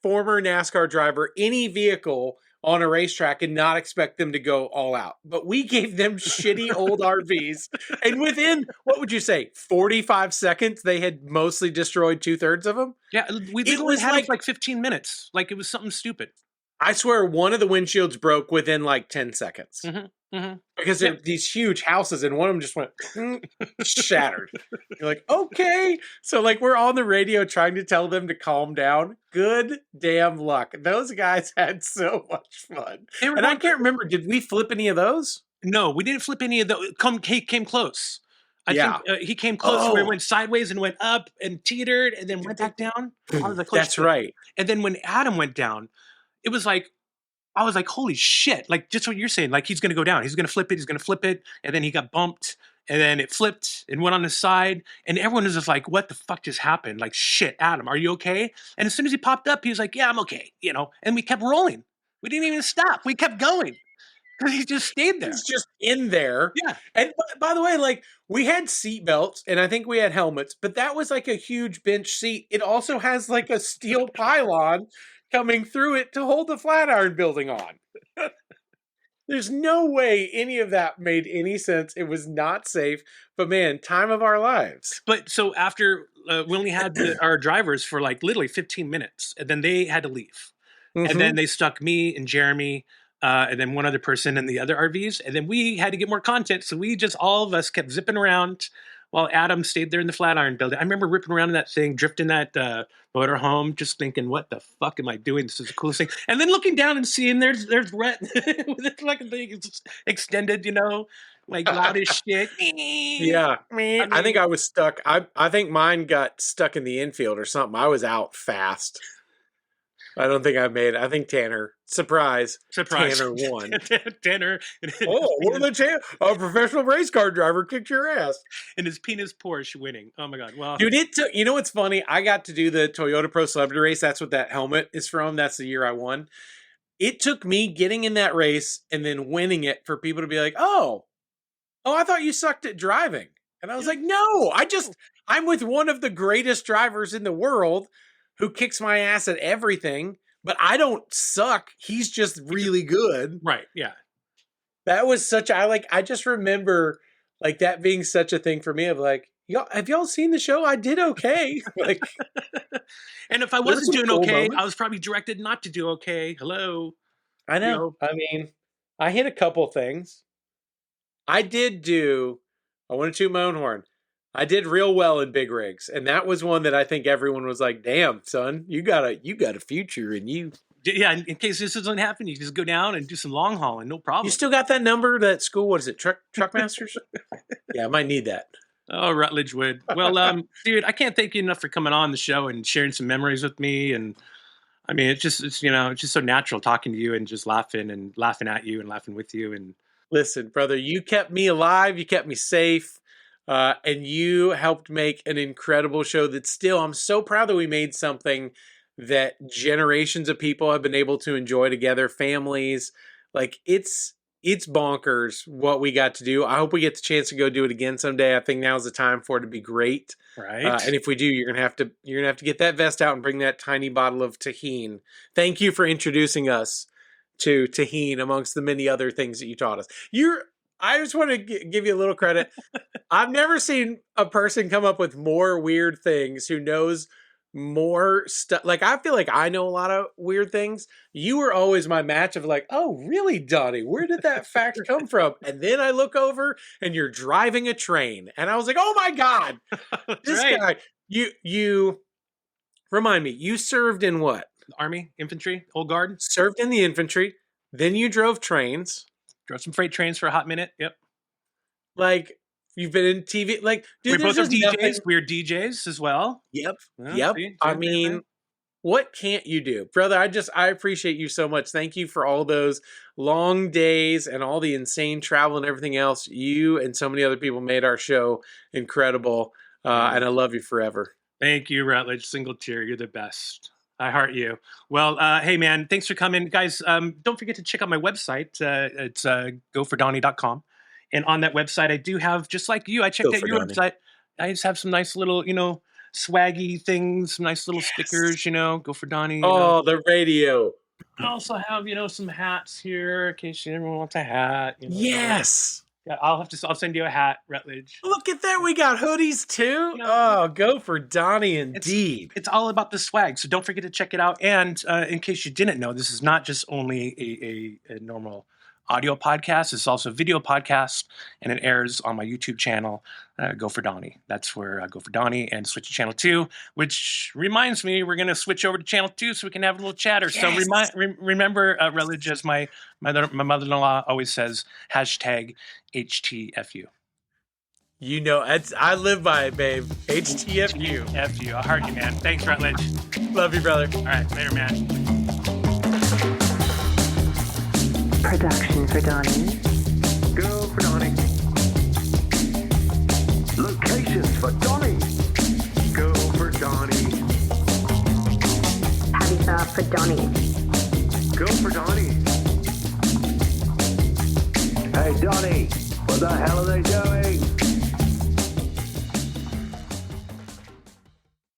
former NASCAR driver any vehicle on a racetrack and not expect them to go all out. But we gave them shitty old RVs. And within, what would you say, 45 seconds, they had mostly destroyed 2/3 of them? Yeah, we literally had it for like 15 minutes. Like it was something stupid. I swear one of the windshields broke within like 10 seconds. Because they're these huge houses and one of them just went shattered. You're like, okay. So like we're on the radio trying to tell them to calm down. Good damn luck. Those guys had so much fun. And I can't remember, did we flip any of those? No, we didn't flip any of those. He came close. I think he came close where it went sideways and went up and teetered and then went back down. That's right. And then when Adam went down, it was like, I was like, holy shit. Like, just what you're saying. Like, he's going to go down. He's going to flip it. And then he got bumped. And then it flipped and went on his side. And everyone was just like, what the fuck just happened? Like, shit, Adam, are you okay? And as soon as he popped up, he was like, yeah, I'm okay. And we kept rolling. We didn't even stop. We kept going. Because he just stayed there. He's just in there. Yeah. And by the way, like, we had seat belts and I think we had helmets, but that was like a huge bench seat. It also has like a steel pylon coming through it to hold the Flatiron building on. There's no way any of that made any sense. It was not safe, but man, time of our lives. But so after we only had our drivers for like literally 15 minutes and then they had to leave. And then they stuck me and Jeremy and then one other person in the other RVs. And then we had to get more content. So all of us kept zipping around while Adam stayed there in the Flatiron building. I remember ripping around in that thing, drifting that motor home, just thinking, what the fuck am I doing? This is the coolest thing. And then looking down and seeing there's Rhett with this fucking thing extended, like loud as shit. Yeah. I think I was stuck. I think mine got stuck in the infield or something. I was out fast. I don't think I made it. I think Tanner. Surprise. Tanner won. Tanner. A professional race car driver kicked your ass. And his penis Porsche winning. Oh my God. Well, dude, you know what's funny? I got to do the Toyota Pro Celebrity race. That's what that helmet is from. That's the year I won. It took me getting in that race and then winning it for people to be like, oh, I thought you sucked at driving. And I was like, no, I'm with one of the greatest drivers in the world who kicks my ass at everything, but I don't suck. He's just really good. Right. Yeah. That was I just remember like that being such a thing for me of like, have y'all seen the show? I did okay. Like, and if I wasn't doing okay, I was probably directed not to do okay. Hello. I know. I mean, I hit a couple things. I want to toot my own horn. I did real well in big rigs, and that was one that I think everyone was like, "Damn, son, you got a future in you." Yeah, in case this doesn't happen, you just go down and do some long hauling, no problem. You still got that number? That school? What is it? Truck Masters? Yeah, I might need that. Oh, Rutledge Wood. Well, dude, I can't thank you enough for coming on the show and sharing some memories with me. And I mean, it's just so natural talking to you and just laughing at you and laughing with you. And Listen, brother, you kept me alive. You kept me safe. And you helped make an incredible show that still, I'm so proud that we made something that generations of people have been able to enjoy together, families. Like it's bonkers what we got to do. I hope we get the chance to go do it again someday. I think now's the time for it to be great. right. And if we do, you're gonna have to get that vest out and bring that tiny bottle of tahine. Thank you for introducing us to tahine amongst the many other things that you taught us. I just want to give you a little credit. I've never seen a person come up with more weird things who knows more stuff. Like, I feel like I know a lot of weird things. You were always my match of like, oh, really, Donnie? Where did that fact come from? And then I look over and you're driving a train. And I was like, oh my God, this guy, you remind me, you served in what? Army, infantry, old guard. Served in the infantry. Then you drove trains. Drove some freight trains for a hot minute. Yep. Like, you've been in TV. Like, dude, We both are there's DJs. just nothing. We're DJs as well. Yep. Well, Yep. see, I same mean, thing. what can't you do? Brother, I appreciate you so much. Thank you for all those long days and all the insane travel and everything else. You and so many other people made our show incredible. And I love you forever. Thank you, Rutledge. Single tier. You're the best. I heart you. Well, hey, man, thanks for coming. Guys, don't forget to check out my website. It's gofordonnie.com. And on that website, I do have, just like you, I checked out your website. I just have some nice little, swaggy things, some nice little stickers, go for Donnie. Oh, the radio. I also have, some hats here in case everyone wants a hat. Yes. Yeah, I'll send you a hat, Rutledge. Look at that. We got hoodies too. know, Oh, go for Donnie indeed. It's all about the swag, so don't forget to check it out. And in case you didn't know, this is not just only a normal audio podcast. It's also a video podcast, and it airs on my YouTube channel, Go for Donnie. That's where I Go for Donnie, and switch to channel 2, which reminds me, we're going to switch over to channel 2 so we can have a little chatter. Yes. So remember, Rutledge, as my mother-in-law always says, hashtag HTFU. I live by it, babe. HTFU. F you. I heart you, man. Thanks, Rutledge. Love you, brother. All right, later, man. Production for Donnie. Go for Donnie. Locations for Donnie. Go for Donnie. Habitat for Donnie. Go for Donnie. Hey, Donnie, what the hell are they doing?